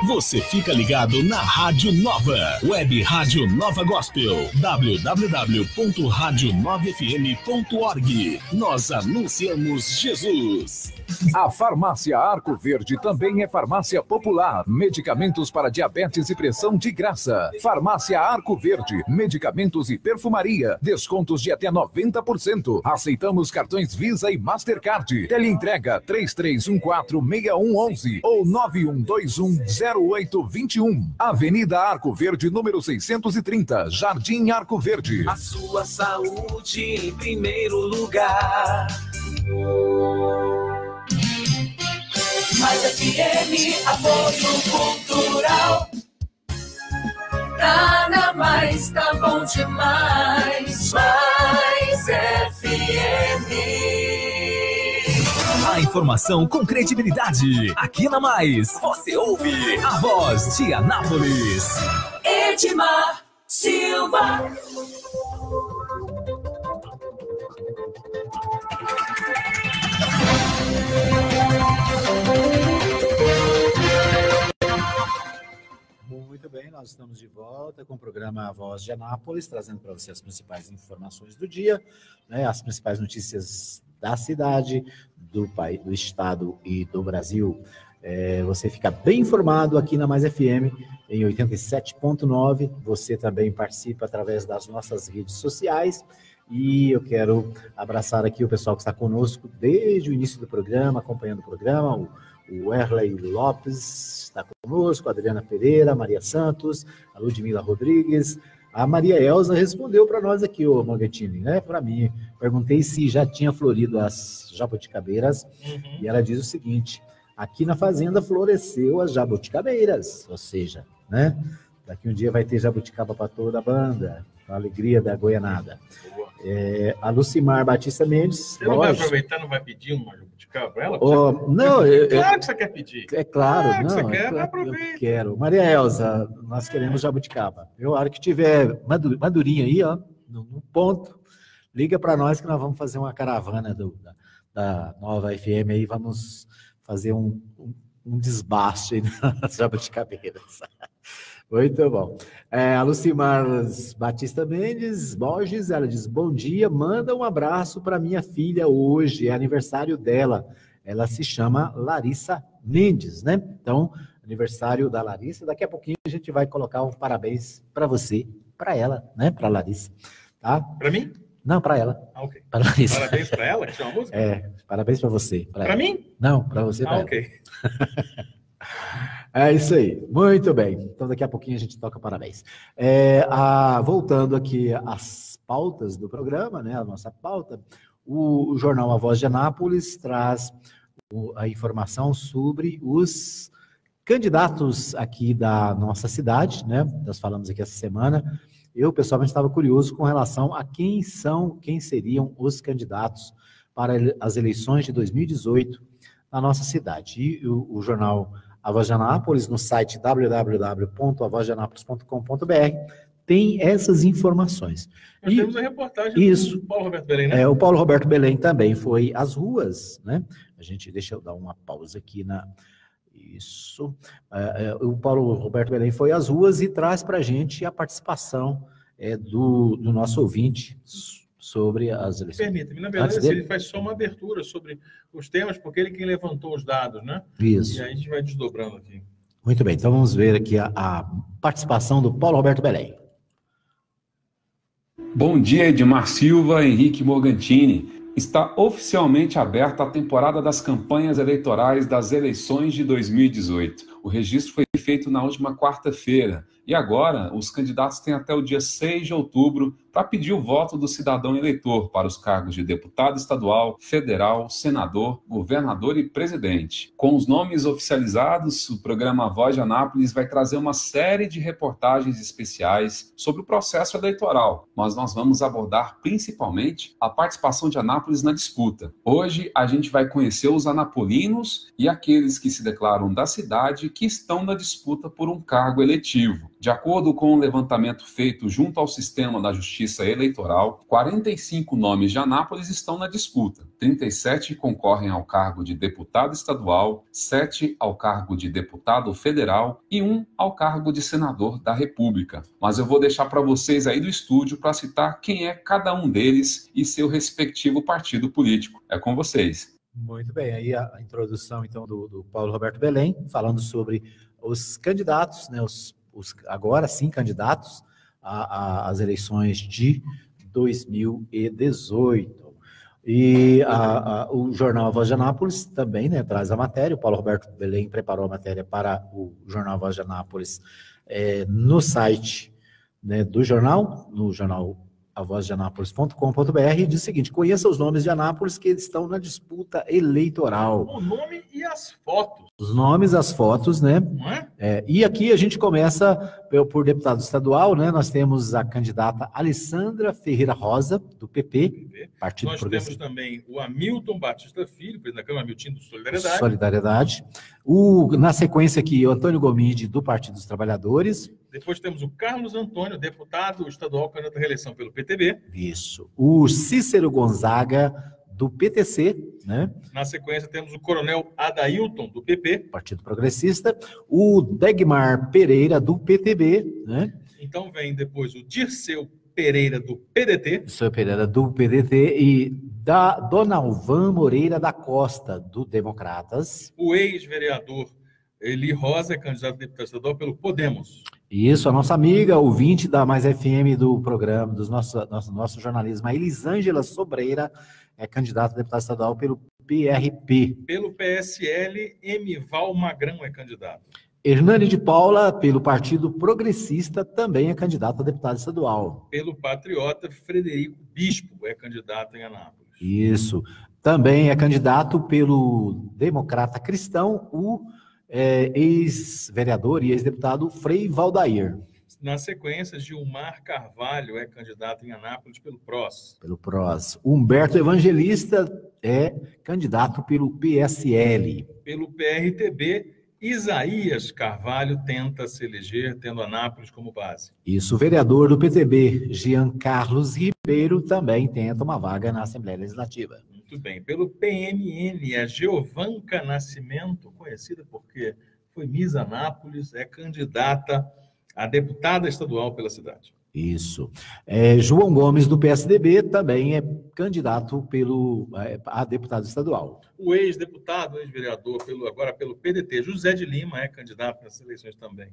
Você fica ligado na Rádio Nova, Web Rádio Nova Gospel, www.radionovafm.org. Nós anunciamos Jesus. A Farmácia Arco Verde também é farmácia popular. Medicamentos para diabetes e pressão de graça. Farmácia Arco Verde. Medicamentos e perfumaria. Descontos de até 90%. Aceitamos cartões Visa e Mastercard. Teleentrega 3314-6111 ou 9121-0821. Avenida Arco Verde, número 630, Jardim Arco Verde. A sua saúde em primeiro lugar. Mais FM, apoio cultural. Tá na Mais, tá bom demais. Mais FM. A informação com credibilidade. Aqui na Mais, você ouve a voz de Anápolis. Edmar Silva. Muito bem, nós estamos de volta com o programa A Voz de Anápolis, trazendo para você as principais informações do dia, né, as principais notícias da cidade, do país, do estado e do Brasil. Você fica bem informado aqui na Mais FM, em 87.9. Você também participa através das nossas redes sociais. E eu quero abraçar aqui o pessoal que está conosco desde o início do programa, acompanhando o programa. O Erley Lopes está conosco, a Adriana Pereira, a Maria Santos, a Ludmila Rodrigues. A Maria Elza respondeu para nós aqui, ô Morgantini, né? Para mim, perguntei se já tinha florido as jabuticabeiras, e ela diz o seguinte: aqui na fazenda floresceu as jabuticabeiras, ou seja, né? Daqui um dia vai ter jabuticaba para toda a banda, com a alegria da goianada. A Lucimar Batista Mendes. Você não vai aproveitar, não vai pedir uma jabuticaba para ela? Não, claro que você quer pedir. É claro, claro não. Que você quer, claro, aproveita. Eu quero. Maria Elza, nós queremos jabuticaba. Eu, a hora que tiver madurinha aí, ó, no ponto, liga para nós que nós vamos fazer uma caravana da Nova FM aí, vamos fazer um desbaste aí nas jabuticabeiras. Muito bom. A Lucimar Batista Mendes Borges, ela diz: bom dia, manda um abraço para minha filha hoje, é aniversário dela. Ela se chama Larissa Mendes, né? Então, aniversário da Larissa, daqui a pouquinho a gente vai colocar um parabéns para você, para ela, né? Para Larissa, tá? Para mim? Não, para ela. Ok. Para Larissa. Parabéns para ela, que chama a música? Parabéns para você. Para mim? Não, para você. Ok. É isso aí, muito bem. Então, daqui a pouquinho a gente toca parabéns. Voltando aqui às pautas do programa, né? A nossa pauta, o jornal A Voz de Anápolis traz a informação sobre os candidatos aqui da nossa cidade, né? Nós falamos aqui essa semana. Eu, pessoalmente, estava curioso com relação a quem seriam os candidatos para as eleições de 2018 na nossa cidade. E o jornal A Voz de Anápolis, no site www.avozdeanápolis.com.br, tem essas informações. Nós temos a reportagem do Paulo Roberto Belém, né? O Paulo Roberto Belém também foi às ruas, né? Deixa eu dar uma pausa aqui Isso. O Paulo Roberto Belém foi às ruas e traz para a gente a participação do nosso ouvinte sobre as eleições. Permita-me, na verdade, ele faz só uma abertura sobre os temas, porque ele quem levantou os dados, né? Isso. E aí a gente vai desdobrando aqui. Muito bem, então vamos ver aqui a participação do Paulo Roberto Belém. Bom dia, Edmar Silva, Henrique Morgantini. Está oficialmente aberta a temporada das campanhas eleitorais das eleições de 2018. O registro foi feito na última quarta-feira e agora os candidatos têm até o dia 6 de outubro para pedir o voto do cidadão eleitor para os cargos de deputado estadual, federal, senador, governador e presidente. Com os nomes oficializados, o programa Voz de Anápolis vai trazer uma série de reportagens especiais sobre o processo eleitoral, mas nós vamos abordar principalmente a participação de Anápolis na disputa. Hoje a gente vai conhecer os anapolinos e aqueles que se declaram da cidade que estão na disputa por um cargo eletivo. De acordo com um levantamento feito junto ao sistema da Justiça Eleitoral, 45 nomes de Anápolis estão na disputa. 37 concorrem ao cargo de deputado estadual, 7 ao cargo de deputado federal e 1 ao cargo de senador da República. Mas eu vou deixar para vocês aí do estúdio para citar quem é cada um deles e seu respectivo partido político. É com vocês. Muito bem, aí a introdução, então, do Paulo Roberto Belém, falando sobre os candidatos, né, agora sim candidatos às eleições de 2018. E o jornal Voz de Anápolis também, né, traz a matéria. O Paulo Roberto Belém preparou a matéria para o jornal Voz de Anápolis no site, né, do jornal, no jornal avozdeanápolis.com.br, e diz o seguinte: conheça os nomes de Anápolis que estão na disputa eleitoral. O nome e as fotos. Os nomes, as fotos, né? Não é? E aqui a gente começa por deputado estadual, né? Nós temos a candidata Alessandra Ferreira Rosa, do PP, Partido Nós Progressista. temos também o Hamilton Batista Filho, presidente da Câmara, Hamilton do Solidariedade. Solidariedade. Na sequência aqui, o Antônio Gomide, do Partido dos Trabalhadores. Depois temos o Carlos Antônio, deputado estadual, candidato à reeleição pelo PTB. Isso. O Cícero Gonzaga, do PTC, né? Na sequência temos o Coronel Adailton, do PP. Partido Progressista. O Degmar Pereira, do PTB, né? Então vem depois o Dirceu Pereira, do PDT. Dirceu Pereira, do PDT. E da Dona Alvan Moreira da Costa, do Democratas. O ex-vereador Eli Rosa é candidato a deputado estadual pelo Podemos. Isso, a nossa amiga, ouvinte da Mais FM do programa, do nosso jornalismo, a Elisângela Sobreira, é candidata a deputada estadual pelo PRP. Pelo PSL, Emival Magrão é candidato. Hernani de Paula, pelo Partido Progressista, também é candidata a deputada estadual. Pelo Patriota, Frederico Bispo é candidato em Anápolis. Isso. Também é candidato pelo Democrata Cristão, o ex-vereador e ex-deputado Frei Valdair. Na sequência, Gilmar Carvalho é candidato em Anápolis pelo PROS. Pelo PROS. Humberto Evangelista é candidato pelo PSL. Pelo PRTB, Isaías Carvalho tenta se eleger, tendo Anápolis como base. Isso, o vereador do PTB, Jean Carlos Ribeiro, também tenta uma vaga na Assembleia Legislativa. Muito bem. Pelo PMN, a Geovanca Nascimento, conhecida porque foi Miss Anápolis, é candidata a deputada estadual pela cidade. Isso. João Gomes, do PSDB, também é candidato a deputado estadual. O ex-deputado, ex-vereador, agora pelo PDT, José de Lima, é candidato nessas eleições também.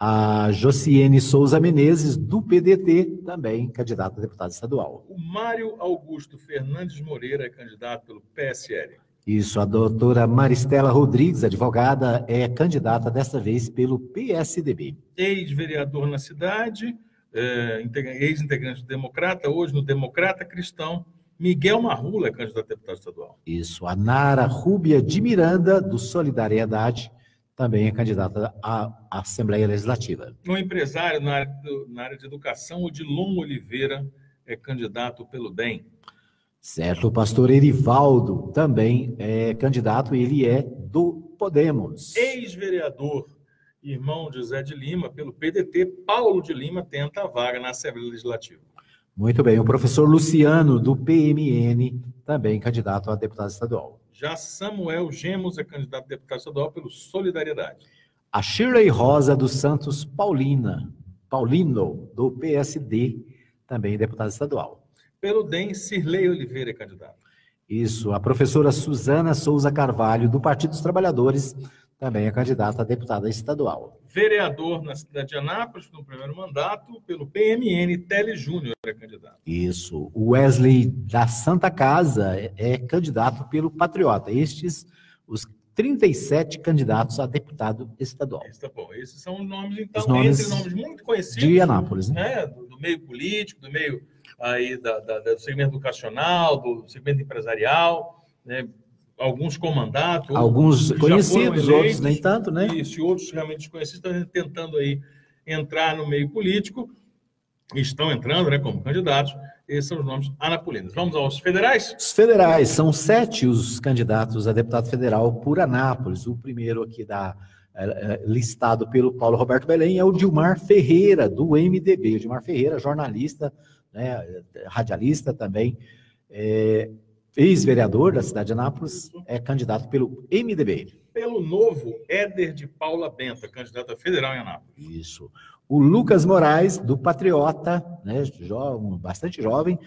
A Josiene Souza Menezes, do PDT, também candidata a deputado estadual. O Mário Augusto Fernandes Moreira é candidato pelo PSL. Isso, a doutora Maristela Rodrigues, advogada, é candidata desta vez pelo PSDB. Ex-vereador na cidade, ex-integrante do Democrata, hoje no Democrata Cristão, Miguel Marrula é candidato a deputado estadual. Isso, a Nara Rúbia de Miranda, do Solidariedade, também é candidata à Assembleia Legislativa. Um empresário na área de educação, Odilon Oliveira, é candidato pelo DEM. Certo, o pastor Erivaldo também é candidato, ele é do Podemos. Ex-vereador, irmão de José de Lima, pelo PDT, Paulo de Lima tenta a vaga na Assembleia Legislativa. Muito bem, o professor Luciano, do PMN, também candidato a deputado estadual. Já Samuel Gemos é candidato a deputado estadual pelo Solidariedade. A Shirley Rosa dos Santos Paulino, do PSD, também deputada estadual. Pelo DEM, Cirlei Oliveira é candidato. Isso, a professora Suzana Souza Carvalho, do Partido dos Trabalhadores, também é candidata a deputada estadual. Vereador na cidade de Anápolis, no primeiro mandato, pelo PMN, Tele Júnior é candidato. Isso, o Wesley da Santa Casa é candidato pelo Patriota. Estes, os 37 candidatos a deputado estadual. Tá bom. Esses são os nomes, então, entre nomes muito conhecidos. De Anápolis, né? Do meio político, do meio aí do segmento educacional, do segmento empresarial, né? Alguns com mandato. Alguns conhecidos, outros nem tanto, né? Isso, e outros realmente desconhecidos estão tentando aí entrar no meio político, estão entrando, né, como candidatos. Esses são os nomes anapolinos. Vamos aos federais? Os federais, são 7 os candidatos a deputado federal por Anápolis. O primeiro aqui listado pelo Paulo Roberto Belém é o Dilmar Ferreira, do MDB. O Dilmar Ferreira, jornalista, né, radialista também, ex-vereador da cidade de Anápolis, é candidato pelo MDB. Pelo Novo, Éder de Paula Benta, candidato a federal em Anápolis. Isso. O Lucas Moraes, do Patriota, né, bastante jovem,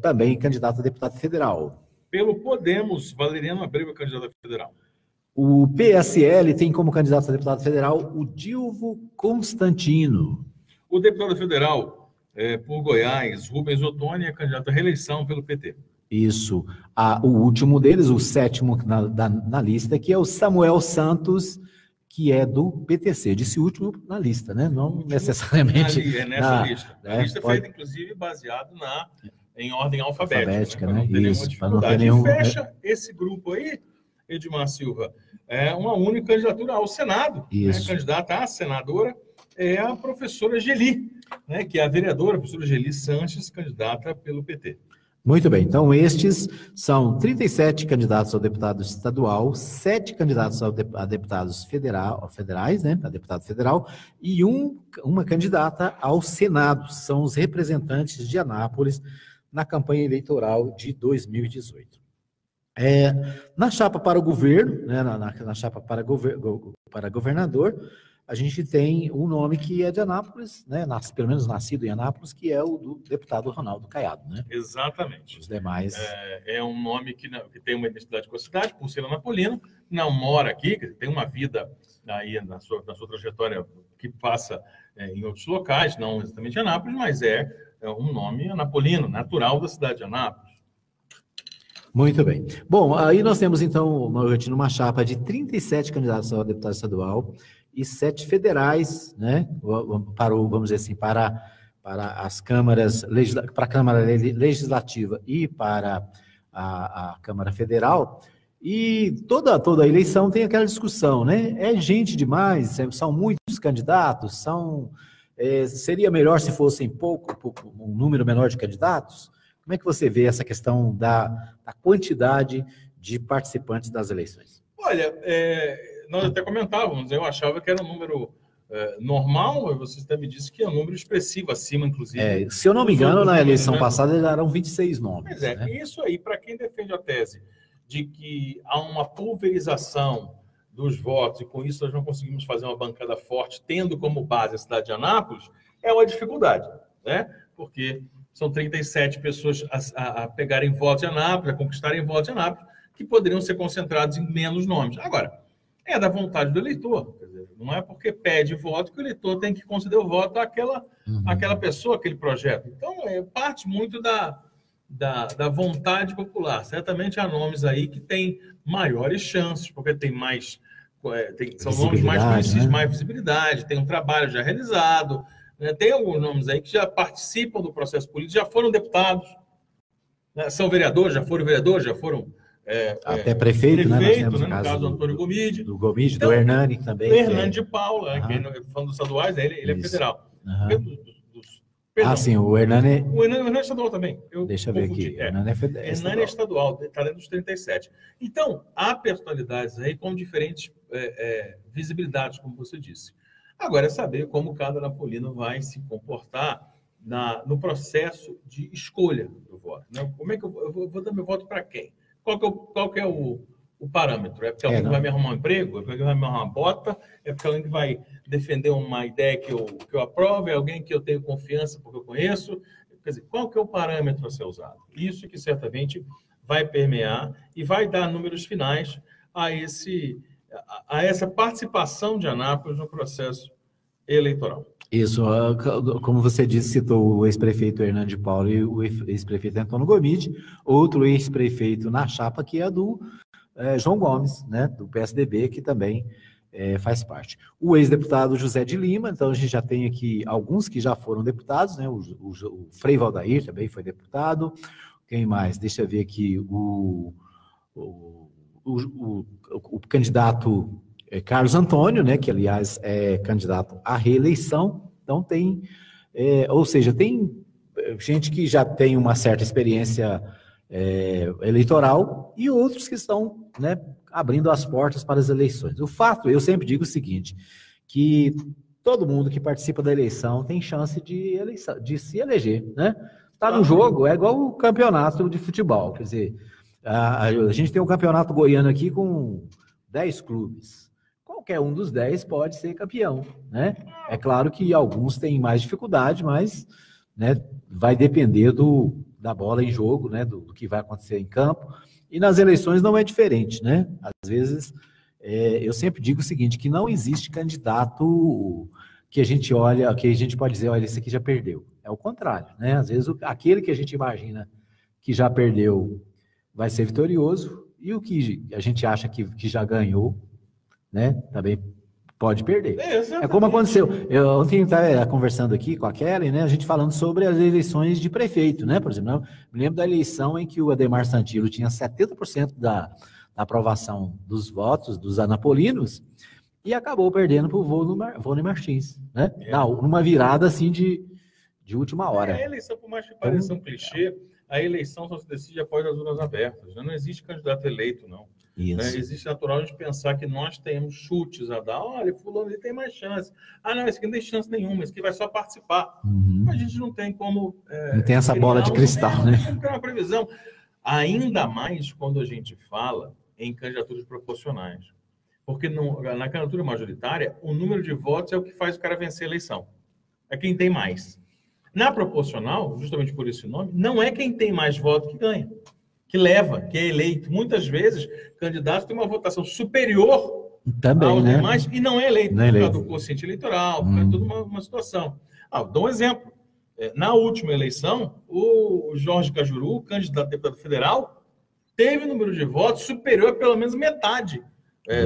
também candidato a deputado federal. Pelo Podemos, Valeriano Abreu é candidato a federal. O PSL tem como candidato a deputado federal o Dilvo Constantino. O deputado federal por Goiás, Rubens Ottoni, é candidato à reeleição pelo PT. Isso. O último deles, o sétimo na lista, que é o Samuel Santos, que é do PTC. Disse último na lista, né? Não necessariamente. Nessa lista. A lista é feita, inclusive, baseado em ordem alfabética, né? Isso, para não ter nenhuma dificuldade. Fecha esse grupo aí, Edmar Silva, é uma única candidatura ao Senado. Né? Candidata a senadora é a professora Geli, né? Que é a vereadora, a professora Geli Sanches, candidata pelo PT. Muito bem, então estes são 37 candidatos ao deputado estadual, 7 candidatos a deputados federais, né, a deputado federal, e uma candidata ao Senado, são os representantes de Anápolis na campanha eleitoral de 2018. Na chapa para o governo, né, na chapa para governador, a gente tem um nome que é de Anápolis, né, pelo menos nascido em Anápolis, que é o do deputado Ronaldo Caiado, né? Exatamente. Os demais... É um nome que tem uma identidade com a cidade, por ser anapolino, não mora aqui, tem uma vida aí na sua trajetória que passa em outros locais, não exatamente em Anápolis, mas é um nome anapolino, natural da cidade de Anápolis. Muito bem. Bom, aí nós temos, então, uma chapa de 37 candidatos ao deputado estadual e 7 federais, né, vamos dizer assim, para as câmaras, para a Câmara Legislativa e para a Câmara Federal, e toda a eleição tem aquela discussão, né, é gente demais, são muitos candidatos, seria melhor se fossem um número menor de candidatos? Como é que você vê essa questão da quantidade de participantes das eleições? Olha, nós até comentávamos, eu achava que era um número normal, você até me disse que é um número expressivo, acima, inclusive. Se eu não me engano, na eleição passada eram 26 nomes. Pois né? Isso aí, para quem defende a tese de que há uma pulverização dos votos e com isso nós não conseguimos fazer uma bancada forte, tendo como base a cidade de Anápolis, é uma dificuldade, né? Porque são 37 pessoas a pegarem votos de Anápolis, a conquistarem votos de Anápolis, que poderiam ser concentrados em menos nomes. Agora, é da vontade do eleitor. Quer dizer, não é porque pede voto que o eleitor tem que conceder o voto àquela pessoa, aquele projeto. Então, parte muito da vontade popular. Certamente há nomes aí que têm maiores chances, porque tem mais... são nomes mais conhecidos, né? Mais visibilidade, tem um trabalho já realizado, né? Tem alguns nomes aí que já participam do processo político, já foram deputados, né? São vereadores, já foram... até prefeito, né? No caso do Antônio Gomide. Do Gomide, então, do Hernani também. Do Hernani de Paula, falando dos estaduais, ele é federal. Sim, o Hernani... O Hernani é estadual também. Deixa eu ver aqui. O Hernani é estadual, está dentro dos 37. Então, há personalidades aí com diferentes visibilidades, como você disse. Agora é saber como cada anapolino vai se comportar no processo de escolha do voto. Né? Como é que eu vou dar meu voto para quem? Qual que é o parâmetro? É porque alguém vai me arrumar um emprego? É porque alguém vai me arrumar uma bota? É porque alguém que vai defender uma ideia que eu aprovo? É alguém que eu tenho confiança porque eu conheço? Quer dizer, qual que é o parâmetro a ser usado? Isso que certamente vai permear e vai dar números finais a essa participação de Anápolis no processo eleitoral. Isso, como você disse, citou o ex-prefeito Hernani de Paula e o ex-prefeito Antônio Gomide, outro ex-prefeito na chapa que é do João Gomes, né, do PSDB, que também faz parte. O ex-deputado José de Lima, então a gente já tem aqui alguns que já foram deputados, né, o Frei Valdair também foi deputado, quem mais? Deixa eu ver aqui, o candidato Carlos Antônio, né, que aliás é candidato à reeleição, então tem, ou seja, tem gente que já tem uma certa experiência eleitoral e outros que estão, né, abrindo as portas para as eleições. O fato, eu sempre digo o seguinte, que todo mundo que participa da eleição tem chance de se eleger, né? Tá no jogo, é igual o campeonato de futebol, quer dizer, a gente tem um campeonato goiano aqui com 10 clubes. Qualquer um dos 10 pode ser campeão, né? É claro que alguns têm mais dificuldade, mas, né, vai depender da bola em jogo, né, do que vai acontecer em campo E nas eleições não é diferente, né? Às vezes, eu sempre digo o seguinte, que não existe candidato que a gente olha, que a gente pode dizer, olha, esse aqui já perdeu. É o contrário, né? Às vezes, aquele que a gente imagina que já perdeu vai ser vitorioso, e o que a gente acha que já ganhou, né? Também pode perder. É como aconteceu. Eu ontem estava conversando aqui com a Kelly, né? A gente falando sobre as eleições de prefeito, né? Por exemplo, eu me lembro da eleição em que o Ademar Santilo tinha 70% da aprovação dos votos dos anapolinos e acabou perdendo para o Vônei Martins, né? Numa virada assim de última hora. A eleição, por mais que pareça um clichê, a eleição só se decide após as urnas abertas. Né? Não existe candidato eleito, não. Né? Existe natural a gente pensar que nós temos chutes a dar. Olha, fulano ele tem mais chance. Ah, não, esse aqui não tem chance nenhuma, esse aqui vai só participar. A gente não tem como... não tem essa bola de cristal, né? Não tem uma previsão. Ainda mais quando a gente fala em candidaturas proporcionais. Porque na candidatura majoritária, o número de votos é o que faz o cara vencer a eleição. É quem tem mais. Na proporcional, justamente por esse nome, não é quem tem mais voto que ganha, que leva, que é eleito. Muitas vezes, candidatos têm uma votação superior aos demais e não é eleito, por causa do quociente eleitoral, por causa de toda uma situação. Dou um exemplo. Na última eleição, o Jorge Cajuru, candidato a deputado federal, teve um número de votos superior a pelo menos metade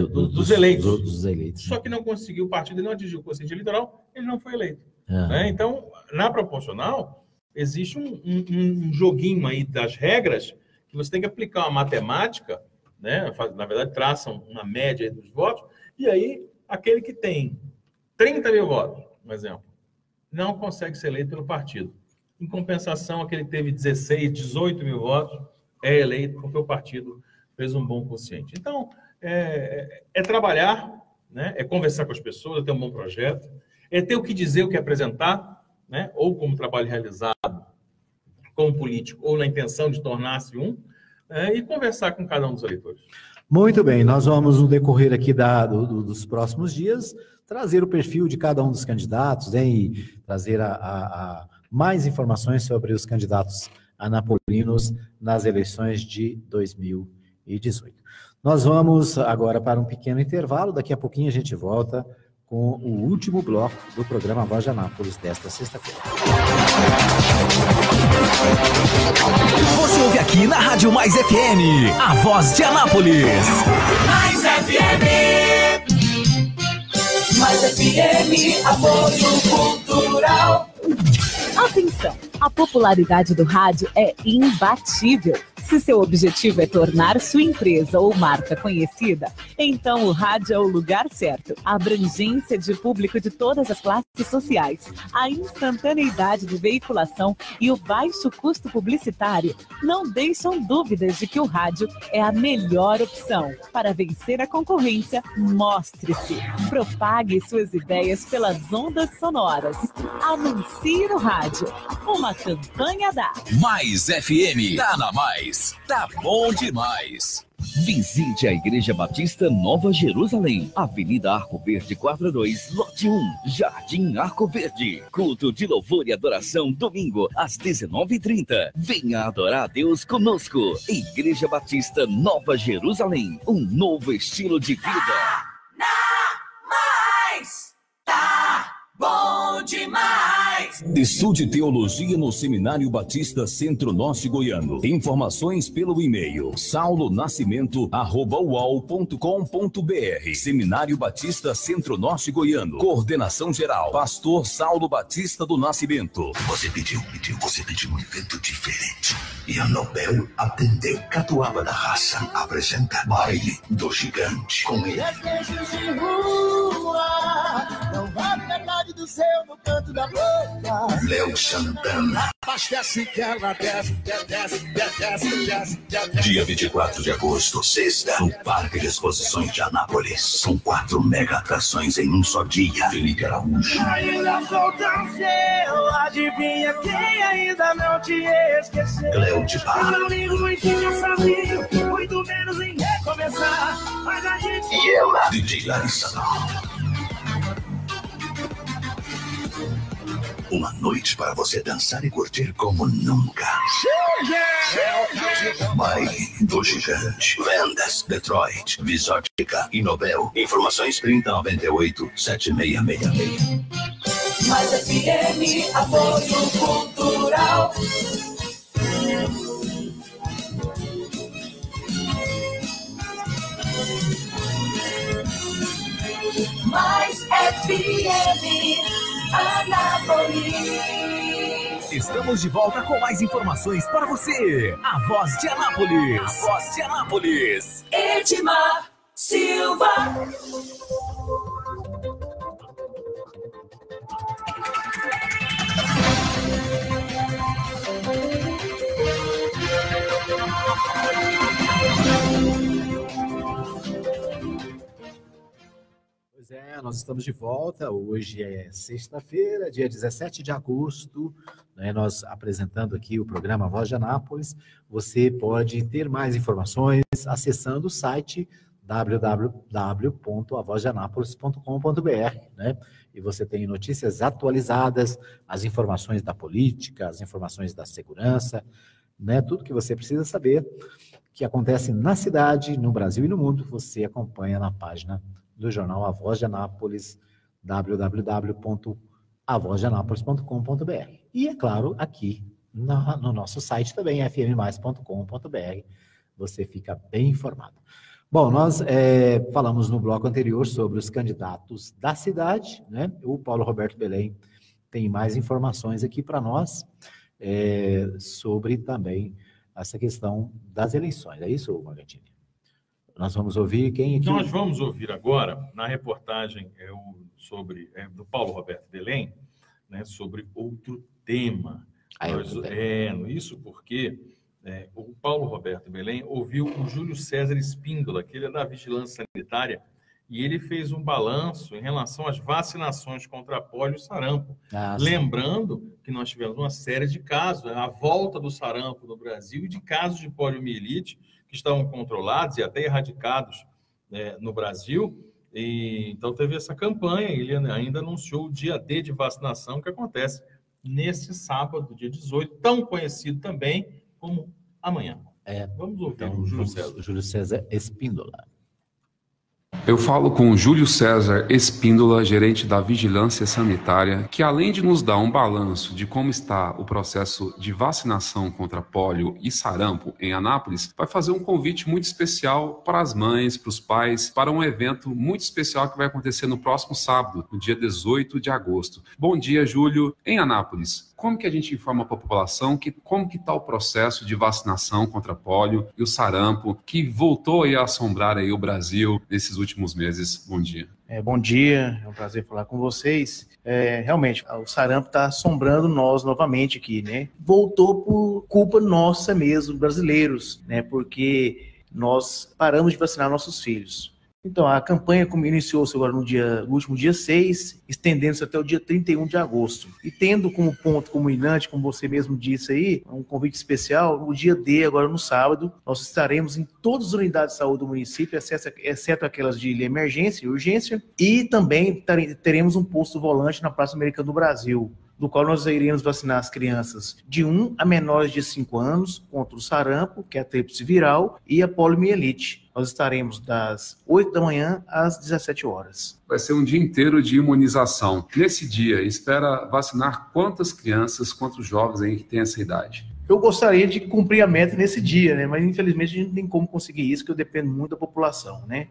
dos eleitos. Só que não conseguiu, o partido não atingiu o quociente eleitoral, ele não foi eleito. Né? Então, na proporcional, existe um joguinho aí das regras que você tem que aplicar uma matemática, né? Na verdade, traçam uma média dos votos, e aí aquele que tem 30 mil votos, por exemplo, não consegue ser eleito pelo partido. Em compensação, aquele que teve 16, 18 mil votos é eleito porque o partido fez um bom quociente. Então, é trabalhar, né? É conversar com as pessoas, é ter um bom projeto, é ter o que dizer, o que apresentar, né? Ou como trabalho realizado como político, ou na intenção de tornar-se e conversar com cada um dos eleitores. Muito bem, nós vamos, no decorrer aqui dos próximos dias, trazer o perfil de cada um dos candidatos, né? E trazer mais informações sobre os candidatos anapolinos nas eleições de 2018. Nós vamos agora para um pequeno intervalo, daqui a pouquinho a gente volta com o último bloco do programa Voz de Anápolis desta sexta-feira. Você ouve aqui na Rádio Mais FM, a Voz de Anápolis. Mais FM. Mais FM, apoio cultural. Atenção, a popularidade do rádio é imbatível. Se seu objetivo é tornar sua empresa ou marca conhecida, então o rádio é o lugar certo. A abrangência de público de todas as classes sociais, a instantaneidade de veiculação e o baixo custo publicitário não deixam dúvidas de que o rádio é a melhor opção. Para vencer a concorrência, mostre-se. Propague suas ideias pelas ondas sonoras. Anuncie no rádio. Uma campanha da Mais FM. Tá na Mais. Tá bom demais. Visite a Igreja Batista Nova Jerusalém, Avenida Arco Verde 42, lote 1, Jardim Arco Verde. Culto de louvor e adoração, domingo, às 19h30. Venha adorar a Deus conosco. Igreja Batista Nova Jerusalém, um novo estilo de vida. Tá bom demais. Estude Teologia no Seminário Batista Centro-Norte Goiano. Informações pelo e-mail saulonascimento@ual.com.br. Seminário Batista Centro-Norte Goiano. Coordenação geral, Pastor Saulo Batista do Nascimento. Você pediu um evento diferente. E a Nobel atendeu. Catuaba da Raça apresenta Baile do Gigante. Com ele. Desejos de rua, não vale metade do seu no canto da boca. Léo Santana. Abastece que ela desce. Dia 24 de agosto, sexta, no Parque de Exposições de Anápolis. São 4 mega atrações em um só dia. Felipe Araújo. Ainda sou tão seu, adivinha quem ainda não te esqueceu. Cléo de Barra. Eu não ligo muito sozinho, muito menos em recomeçar. Mas a gente... E ela, DJ Larissa. Uma noite para você dançar e curtir como nunca. Baile do Gigante. Vendas, Detroit, Visótica e Nobel. Informações 3098-7666. Mais FM, apoio cultural. Mais FM, Anápolis. Estamos de volta com mais informações para você. A Voz de Anápolis. A Voz de Anápolis. Edmar Silva. Pois é, nós estamos de volta. Hoje é sexta-feira, dia 17 de agosto, né? Nós apresentando aqui o programa Voz de Anápolis. Você pode ter mais informações acessando o site www.avozdeanapolis.com.br, né? E você tem notícias atualizadas, as informações da política, as informações da segurança, né? Tudo que você precisa saber que acontece na cidade, no Brasil e no mundo, você acompanha na página do jornal A Voz de Anápolis, www.avozdeanapolis.com.br. E, é claro, aqui no nosso site também, fmmais.com.br, você fica bem informado. Bom, nós falamos no bloco anterior sobre os candidatos da cidade, né? O Paulo Roberto Belém tem mais informações aqui para nós sobre também essa questão das eleições. É isso, Morgantini? Nós vamos ouvir quem aqui... Nós vamos ouvir agora, na reportagem do Paulo Roberto Belém, né, sobre outro tema. Isso porque o Paulo Roberto Belém ouviu o Júlio César Espíndola, que ele é da Vigilância Sanitária, e ele fez um balanço em relação às vacinações contra pólio e sarampo. Lembrando que nós tivemos uma série de casos, a volta do sarampo no Brasil e de casos de poliomielite que estavam controlados e até erradicados no Brasil. E, então teve essa campanha, ele ainda anunciou o dia D de vacinação, que acontece nesse sábado, dia 18, tão conhecido também como amanhã. Vamos ouvir então, o Júlio César. Júlio César Espíndola. Eu falo com o Júlio César Espíndola, gerente da Vigilância Sanitária, que além de nos dar um balanço de como está o processo de vacinação contra pólio e sarampo em Anápolis, vai fazer um convite muito especial para as mães, para os pais, para um evento muito especial que vai acontecer no próximo sábado, no dia 18 de agosto. Bom dia, Júlio. Em Anápolis, como que a gente informa a população como que está o processo de vacinação contra pólio e o sarampo, que voltou a assombrar aí o Brasil nesses últimos meses? Bom dia. Bom dia, é um prazer falar com vocês. Realmente, o sarampo está assombrando nós novamente aqui, né? Voltou por culpa nossa mesmo, brasileiros, né? Porque nós paramos de vacinar nossos filhos. Então, a campanha iniciou-se agora no último dia 6, estendendo-se até o dia 31 de agosto. E tendo como ponto culminante, como você mesmo disse aí, um convite especial, no dia D, agora no sábado, nós estaremos em todas as unidades de saúde do município, exceto aquelas de emergência e urgência, e também teremos um posto volante na Praça Americana do Brasil, do qual nós iremos vacinar as crianças de 1 a menores de 5 anos contra o sarampo, que é a tríplice viral, e a poliomielite. Nós estaremos das 8 da manhã às 17 horas. Vai ser um dia inteiro de imunização. Nesse dia, espera vacinar quantas crianças, quantos jovens aí que têm essa idade? Eu gostaria de cumprir a meta nesse dia, né? Mas infelizmente a gente não tem como conseguir isso, que eu dependo muito da população, né?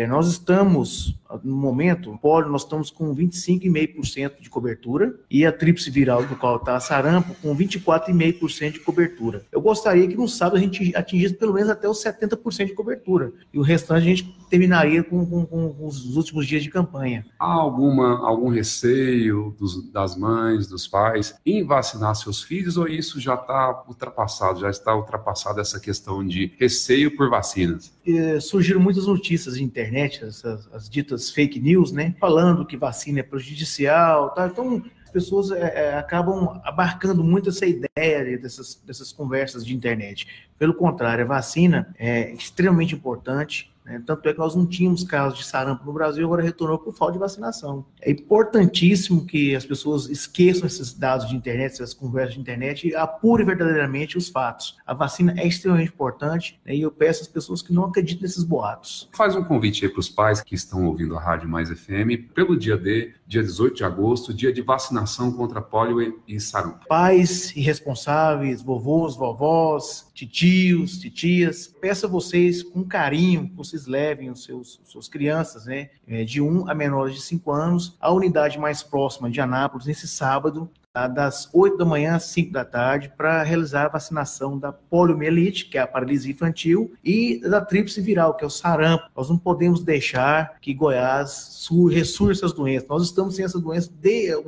Nós estamos, no momento, nós estamos com 25,5% de cobertura e a tríplice viral, do qual está a sarampo, com 24,5% de cobertura. Eu gostaria que no sábado a gente atingisse pelo menos até os 70% de cobertura e o restante a gente terminaria com os últimos dias de campanha. Há algum receio das mães, dos pais em vacinar seus filhos, ou isso já está ultrapassado essa questão de receio por vacinas? Surgiram muitas notícias de internet, as ditas fake news, né, falando que vacina é prejudicial, tá? Então as pessoas acabam abarcando muito essa ideia dessas conversas de internet. Pelo contrário, a vacina é extremamente importante, né? Tanto é que nós não tínhamos casos de sarampo no Brasil, agora retornou por falta de vacinação. É importantíssimo que as pessoas esqueçam esses dados de internet, essas conversas de internet, e apurem verdadeiramente os fatos. A vacina é extremamente importante, né? E eu peço às pessoas que não acreditem nesses boatos. Faz um convite aí para os pais que estão ouvindo a Rádio Mais FM, pelo dia D, dia 18 de agosto, dia de vacinação contra pólio e sarampo. Pais irresponsáveis, vovôs, vovós, titios, titias, peço a vocês com carinho que vocês levem os seus crianças, né, de 1 a menores de 5 anos à unidade mais próxima de Anápolis nesse sábado, das 8 da manhã às 5 da tarde, para realizar a vacinação da poliomielite, que é a paralisia infantil, e da tríplice viral, que é o sarampo. Nós não podemos deixar que Goiás ressurja essas doenças. Nós estamos sem essa doença,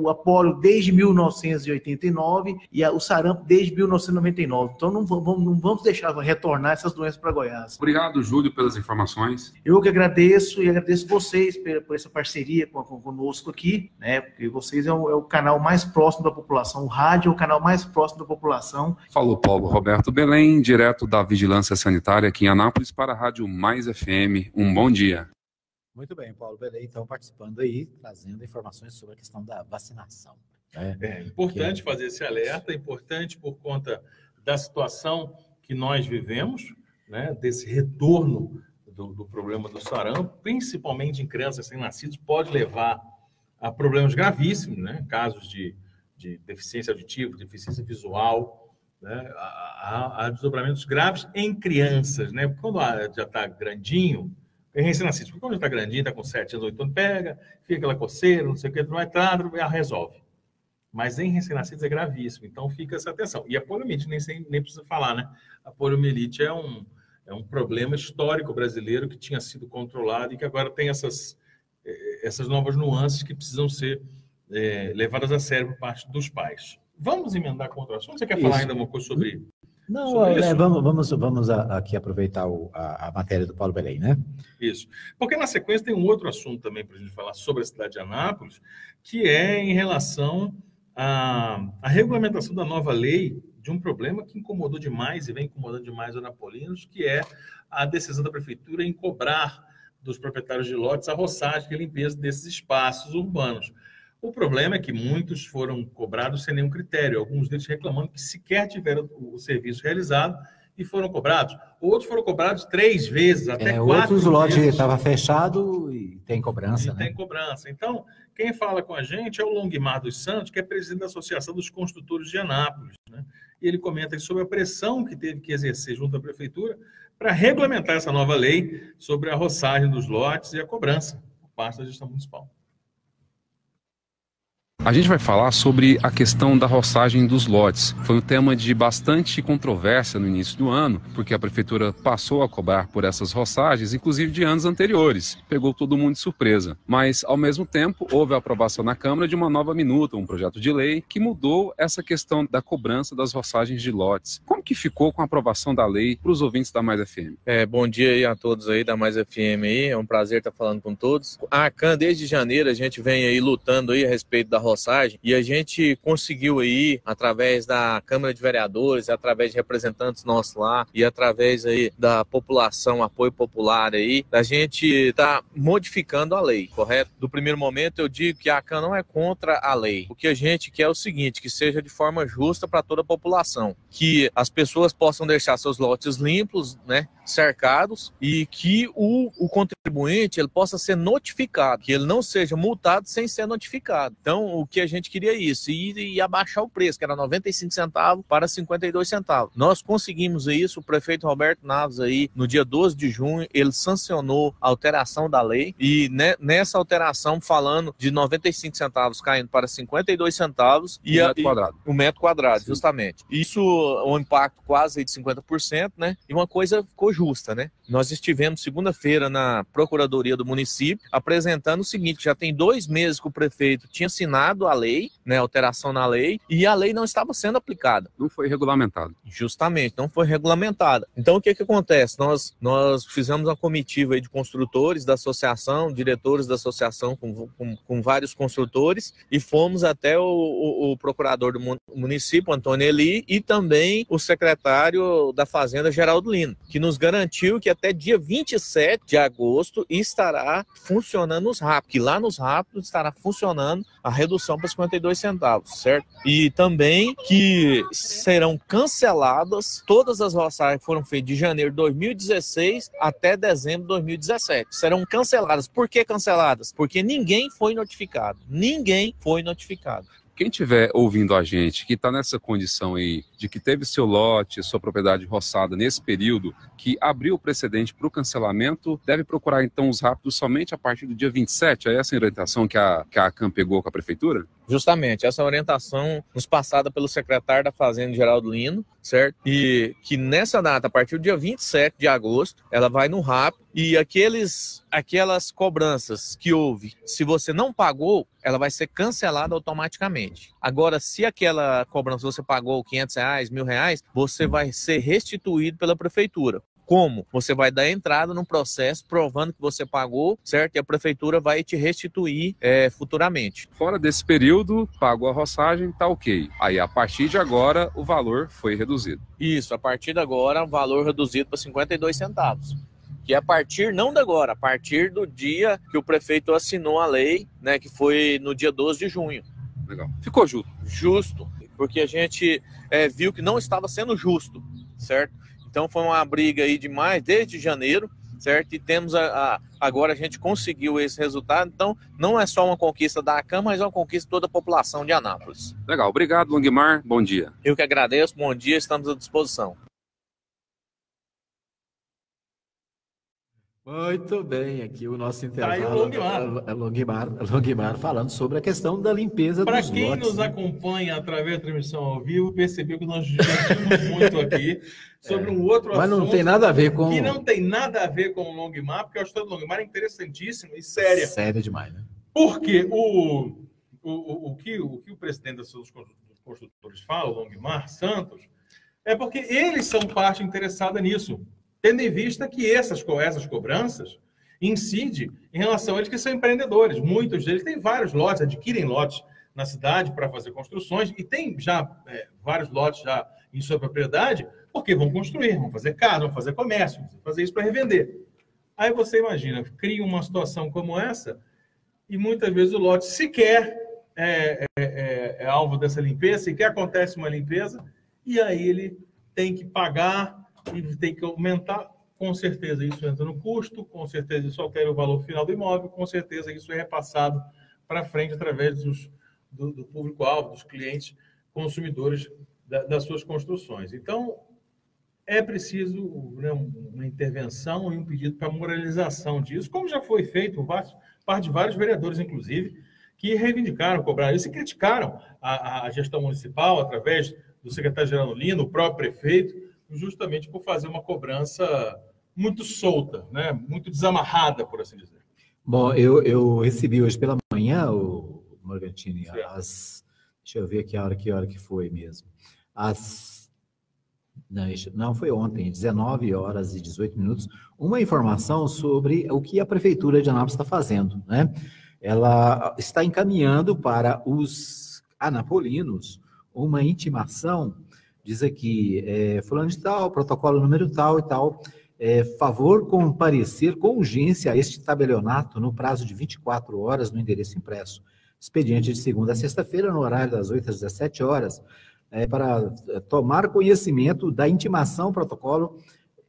a polio desde 1989 e o sarampo desde 1999. Então não vamos deixar retornar essas doenças para Goiás. Obrigado, Júlio, pelas informações. Eu que agradeço e agradeço vocês por essa parceria conosco aqui, né? Porque vocês é o canal mais próximo da população. O rádio é o canal mais próximo da população. Falou Paulo Roberto Belém, direto da Vigilância Sanitária aqui em Anápolis para a Rádio Mais FM. Um bom dia. Muito bem, Paulo Belém, então participando aí, trazendo informações sobre a questão da vacinação. É importante fazer esse alerta, é importante por conta da situação que nós vivemos, né, desse retorno do problema do sarampo, principalmente em crianças recém-nascidas, pode levar a problemas gravíssimos, né, casos de deficiência auditiva, deficiência visual, né, há desdobramentos graves em crianças, né, quando já está grandinho, é recém-nascido, porque quando já está grandinho, está com 7 anos, 8 anos, pega, fica aquela coceira, não sei o que, não vai entrar, resolve. Mas em recém-nascidos é gravíssimo, então fica essa atenção. E a poliomielite, nem precisa falar, né? A poliomielite é um problema histórico brasileiro que tinha sido controlado e que agora tem essas novas nuances que precisam ser levadas a sério por parte dos pais. Vamos emendar com outro assunto? Você quer falar ainda uma coisa sobre... Não, vamos aqui aproveitar a matéria do Paulo Belém, né? Isso. Porque na sequência tem um outro assunto também para a gente falar sobre a cidade de Anápolis, que é em relação à regulamentação da nova lei de um problema que incomodou demais e vem incomodando demais os anapolinos, que é a decisão da prefeitura em cobrar dos proprietários de lotes a roçagem e a limpeza desses espaços urbanos. O problema é que muitos foram cobrados sem nenhum critério, alguns deles reclamando que sequer tiveram o serviço realizado e foram cobrados. Outros foram cobrados 3 vezes, até 4 vezes. Outros o lote estava fechado e tem cobrança, né? Tem cobrança. Então, quem fala com a gente é o Longmar dos Santos, que é presidente da Associação dos Construtores de Anápolis, né? E ele comenta sobre a pressão que teve que exercer junto à prefeitura para regulamentar essa nova lei sobre a roçagem dos lotes e a cobrança por parte da gestão municipal. A gente vai falar sobre a questão da roçagem dos lotes. Foi um tema de bastante controvérsia no início do ano, porque a prefeitura passou a cobrar por essas roçagens, inclusive de anos anteriores. Pegou todo mundo de surpresa. Mas, ao mesmo tempo, houve a aprovação na Câmara de uma nova minuta, um projeto de lei, que mudou essa questão da cobrança das roçagens de lotes. Como que ficou com a aprovação da lei para os ouvintes da Mais FM? Bom dia aí a todos aí da Mais FM aí. É um prazer estar falando com todos. A ACAN, desde janeiro, a gente vem aí lutando aí a respeito da roçagem, e a gente conseguiu aí, através da Câmara de Vereadores, através de representantes nossos lá e através aí da população, apoio popular aí, a gente tá modificando a lei, correto? Do primeiro momento eu digo que a ACAN não é contra a lei. O que a gente quer é o seguinte, que seja de forma justa para toda a população, que as pessoas possam deixar seus lotes limpos, né, cercados, e que o contribuinte ele possa ser notificado, que ele não seja multado sem ser notificado. Então, o que a gente queria é isso, e abaixar o preço, que era 95 centavos para 52 centavos. Nós conseguimos isso, o prefeito Roberto Naves aí, no dia 12 de junho, ele sancionou a alteração da lei, e nessa alteração, falando de 95 centavos caindo para 52 centavos, e o metro quadrado, sim, justamente. Isso, um impacto quase de 50%, né? E uma coisa ficou justa, né? Nós estivemos segunda-feira na Procuradoria do município, apresentando o seguinte, já tem 2 meses que o prefeito tinha assinado aplicado a lei, né, alteração na lei, e a lei não estava sendo aplicada. Não foi regulamentado. Justamente, não foi regulamentada. Então, o que acontece? Nós fizemos uma comitiva aí de construtores da associação, diretores da associação com vários construtores, e fomos até o procurador do município, Antônio Eli, e também o secretário da Fazenda, Geraldo Lino, que nos garantiu que até dia 27 de agosto estará funcionando os RAP, que lá nos RAP estará funcionando a redução para 52 centavos, certo? E também que serão canceladas todas as roçagens que foram feitas de janeiro de 2016 até dezembro de 2017. Serão canceladas. Por que canceladas? Porque ninguém foi notificado. Ninguém foi notificado. Quem estiver ouvindo a gente, que está nessa condição aí, de que teve seu lote, sua propriedade roçada nesse período, que abriu o precedente para o cancelamento, deve procurar então os rápidos somente a partir do dia 27? É essa a orientação que a ACAM pegou com a prefeitura? Justamente, essa orientação nos passada pelo secretário da Fazenda, Geraldo Lino, certo? E que nessa data, a partir do dia 27 de agosto, ela vai no RAP e aquelas cobranças que houve, se você não pagou, ela vai ser cancelada automaticamente. Agora, se aquela cobrança você pagou R$500, R$1.000, você vai ser restituído pela prefeitura. Como? Você vai dar entrada no processo provando que você pagou, certo? E a prefeitura vai te restituir futuramente. Fora desse período, pagou a roçagem, tá ok. Aí, a partir de agora, o valor foi reduzido. Isso, a partir de agora, o valor reduzido para 52 centavos. Que a partir, não de agora, a partir do dia que o prefeito assinou a lei, né, que foi no dia 12 de junho. Legal. Ficou justo. Justo, porque a gente viu que não estava sendo justo, certo? Então foi uma briga aí demais desde janeiro, certo? E temos agora a gente conseguiu esse resultado. Então não é só uma conquista da ACAM, mas é uma conquista de toda a população de Anápolis. Legal, obrigado, Longmar, bom dia. Eu que agradeço, bom dia, estamos à disposição. Muito bem, aqui o nosso intervalo. Tá aí o Longmar falando sobre a questão da limpeza dos lotes. Para quem nos acompanha através da transmissão ao vivo, percebeu que nós discutimos muito aqui sobre um outro assunto. Mas não tem nada a ver com... Que não tem nada a ver com o Longmar, porque a história do Longmar é interessantíssima e séria. Séria demais, né? Porque o que o presidente dos construtores fala, o Longmar Santos, é porque eles são parte interessada nisso. Tendo em vista que essas cobranças incidem em relação a eles que são empreendedores. Muitos deles têm vários lotes, adquirem lotes na cidade para fazer construções e tem já vários lotes já em sua propriedade, porque vão construir, vão fazer casa, vão fazer comércio, vão fazer isso para revender. Aí você imagina, cria uma situação como essa e muitas vezes o lote sequer é alvo dessa limpeza, sequer acontece uma limpeza e aí ele tem que pagar e tem que aumentar, com certeza isso entra no custo, com certeza isso altera o valor final do imóvel, com certeza isso é repassado para frente através do público-alvo, dos clientes consumidores das suas construções. Então, é preciso, né, uma intervenção e um pedido para moralização disso, como já foi feito por parte de vários vereadores, inclusive, que reivindicaram, cobraram isso e criticaram a gestão municipal através do secretário Geraldo Lino, o próprio prefeito, justamente por fazer uma cobrança muito solta, né? Muito desamarrada, por assim dizer. Bom, eu recebi hoje pela manhã, o Morgantini, deixa eu ver aqui a hora que foi mesmo. Não, foi ontem, 19h18, uma informação sobre o que a Prefeitura de Anápolis está fazendo, né? Ela está encaminhando para os anapolinos uma intimação. Diz aqui, fulano de tal, protocolo número tal e tal, favor comparecer com urgência a este tabelionato no prazo de 24 horas no endereço impresso. Expediente de segunda a sexta-feira, no horário das 8 às 17 horas, para tomar conhecimento da intimação, protocolo,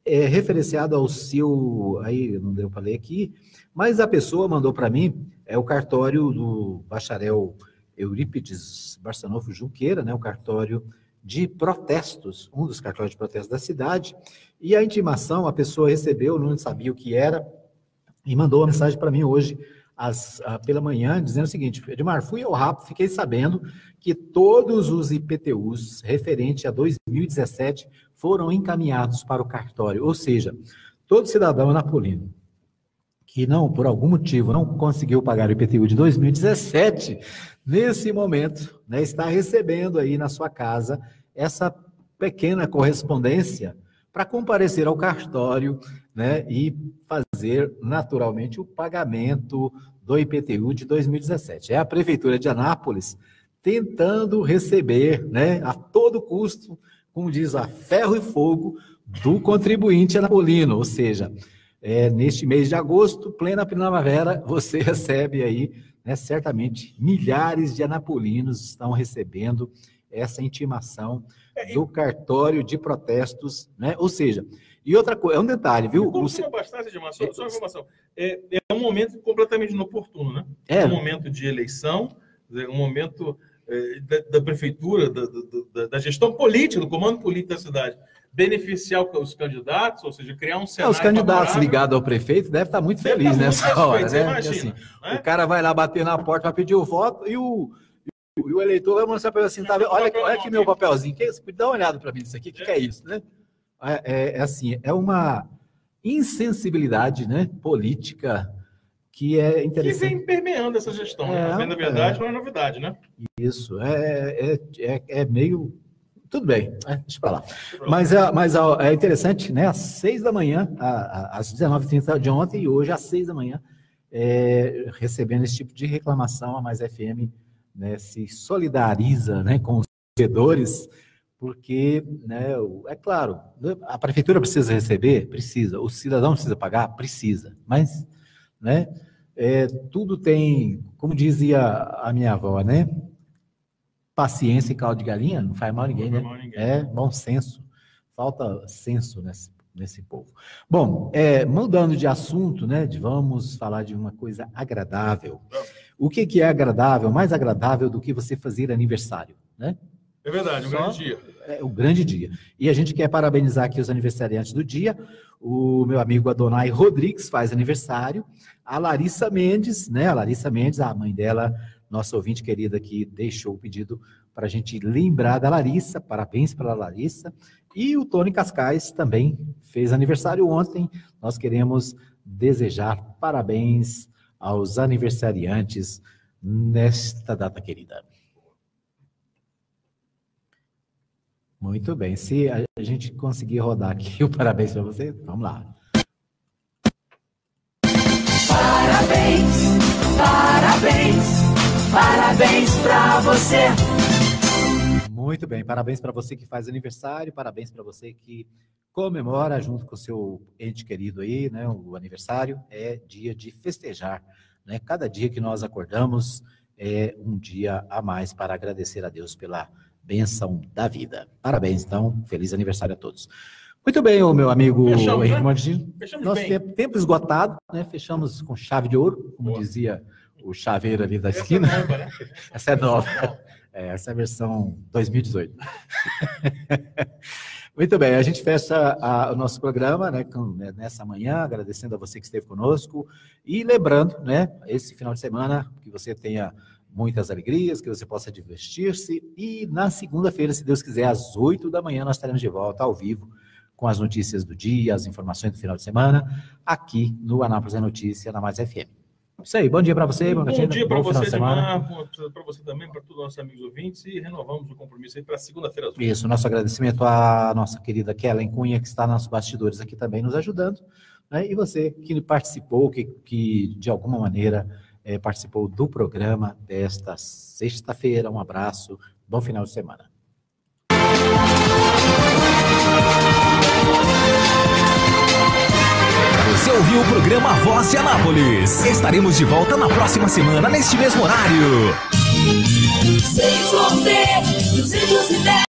referenciado ao seu, aí não deu para ler aqui, mas a pessoa mandou para mim, o cartório do bacharel Eurípides Barçanufo Junqueira, né, o cartório de protestos, um dos cartórios de protestos da cidade, e a intimação a pessoa recebeu, não sabia o que era, e mandou uma mensagem para mim hoje, pela manhã, dizendo o seguinte: Edmar, fui ao RAP, fiquei sabendo que todos os IPTUs referentes a 2017 foram encaminhados para o cartório, ou seja, todo cidadão anapolino que não, por algum motivo, não conseguiu pagar o IPTU de 2017, nesse momento, né, está recebendo aí na sua casa essa pequena correspondência para comparecer ao cartório, né, e fazer naturalmente o pagamento do IPTU de 2017. É a Prefeitura de Anápolis tentando receber, né, a todo custo, como diz, a ferro e fogo do contribuinte anapolino, ou seja, neste mês de agosto, plena primavera, você recebe aí, né, certamente, milhares de anapolinos estão recebendo essa intimação do cartório de protestos, né? Ou seja, e outra coisa, é um detalhe, viu? Bastante, Edmar, só uma informação. É um momento completamente inoportuno, né? É um momento de eleição, um momento da prefeitura, da gestão política, do comando político da cidade, beneficiar os candidatos, ou seja, criar um cenário os candidatos favorável. Ligados ao prefeito devem estar muito felizes nessa hora, né? Imagina, assim, né? O cara vai lá bater na porta para pedir o voto e o eleitor vai mostrar para ele assim, tá, olha aqui meu papelzinho, dá uma olhada para mim isso aqui, o que é isso, né? Assim, é uma insensibilidade, né, política que é interessante. Que vem permeando essa gestão, né? Na verdade, não é novidade, né? Isso, é meio... Tudo bem, deixa para lá. Mas é interessante, né? Às 6 da manhã, às 19h30 de ontem e hoje, às 6 da manhã, recebendo esse tipo de reclamação, a Mais FM, né, se solidariza, né, com os devedores, porque, né, é claro, a prefeitura precisa receber? Precisa. O cidadão precisa pagar? Precisa. Mas, né, tudo tem, como dizia a minha avó, né? Paciência e caldo de galinha não faz mal a ninguém, né? É bom senso. Falta senso nesse povo. Bom, mudando de assunto, né? Vamos falar de uma coisa agradável. O que é agradável? Mais agradável do que você fazer aniversário, né? É verdade, grande dia. É o grande dia. E a gente quer parabenizar aqui os aniversariantes do dia. O meu amigo Adonai Rodrigues faz aniversário. A Larissa Mendes, né? A Larissa Mendes, a mãe dela, nossa ouvinte querida que deixou o pedido para a gente lembrar da Larissa. Parabéns para a Larissa. E o Tony Cascais também fez aniversário ontem. Nós queremos desejar parabéns aos aniversariantes nesta data querida. Muito bem. Se a gente conseguir rodar aqui o parabéns para você, vamos lá. Parabéns, parabéns, parabéns para você. Muito bem, parabéns para você que faz aniversário, parabéns para você que comemora junto com o seu ente querido aí, né? O aniversário é dia de festejar, né? Cada dia que nós acordamos é um dia a mais para agradecer a Deus pela bênção da vida. Parabéns, então, feliz aniversário a todos. Muito bem, o meu amigo Henrique Mondinho. Nosso tempo esgotado, né? Fechamos com chave de ouro, como dizia o chaveiro ali da esquina. Essa é nova, né? Essa é nova. Essa é a versão 2018. Muito bem, a gente fecha o nosso programa, né, nessa manhã, agradecendo a você que esteve conosco e lembrando, né, esse final de semana, que você tenha muitas alegrias, que você possa divertir-se e na segunda-feira, se Deus quiser, às 8 da manhã, nós estaremos de volta ao vivo com as notícias do dia, as informações do final de semana, aqui no Anápolis é Notícia, na Mais FM. Isso aí, bom dia para você, bom dia para você, Edmar, para você também, para todos os nossos amigos ouvintes, e renovamos o compromisso aí para segunda-feira. Isso, nosso agradecimento à nossa querida Kellen Cunha, que está nos bastidores aqui também nos ajudando, né? E você que participou, que de alguma maneira participou do programa desta sexta-feira. Um abraço, bom final de semana. Você ouviu o programa Voz de Anápolis. Estaremos de volta na próxima semana, neste mesmo horário.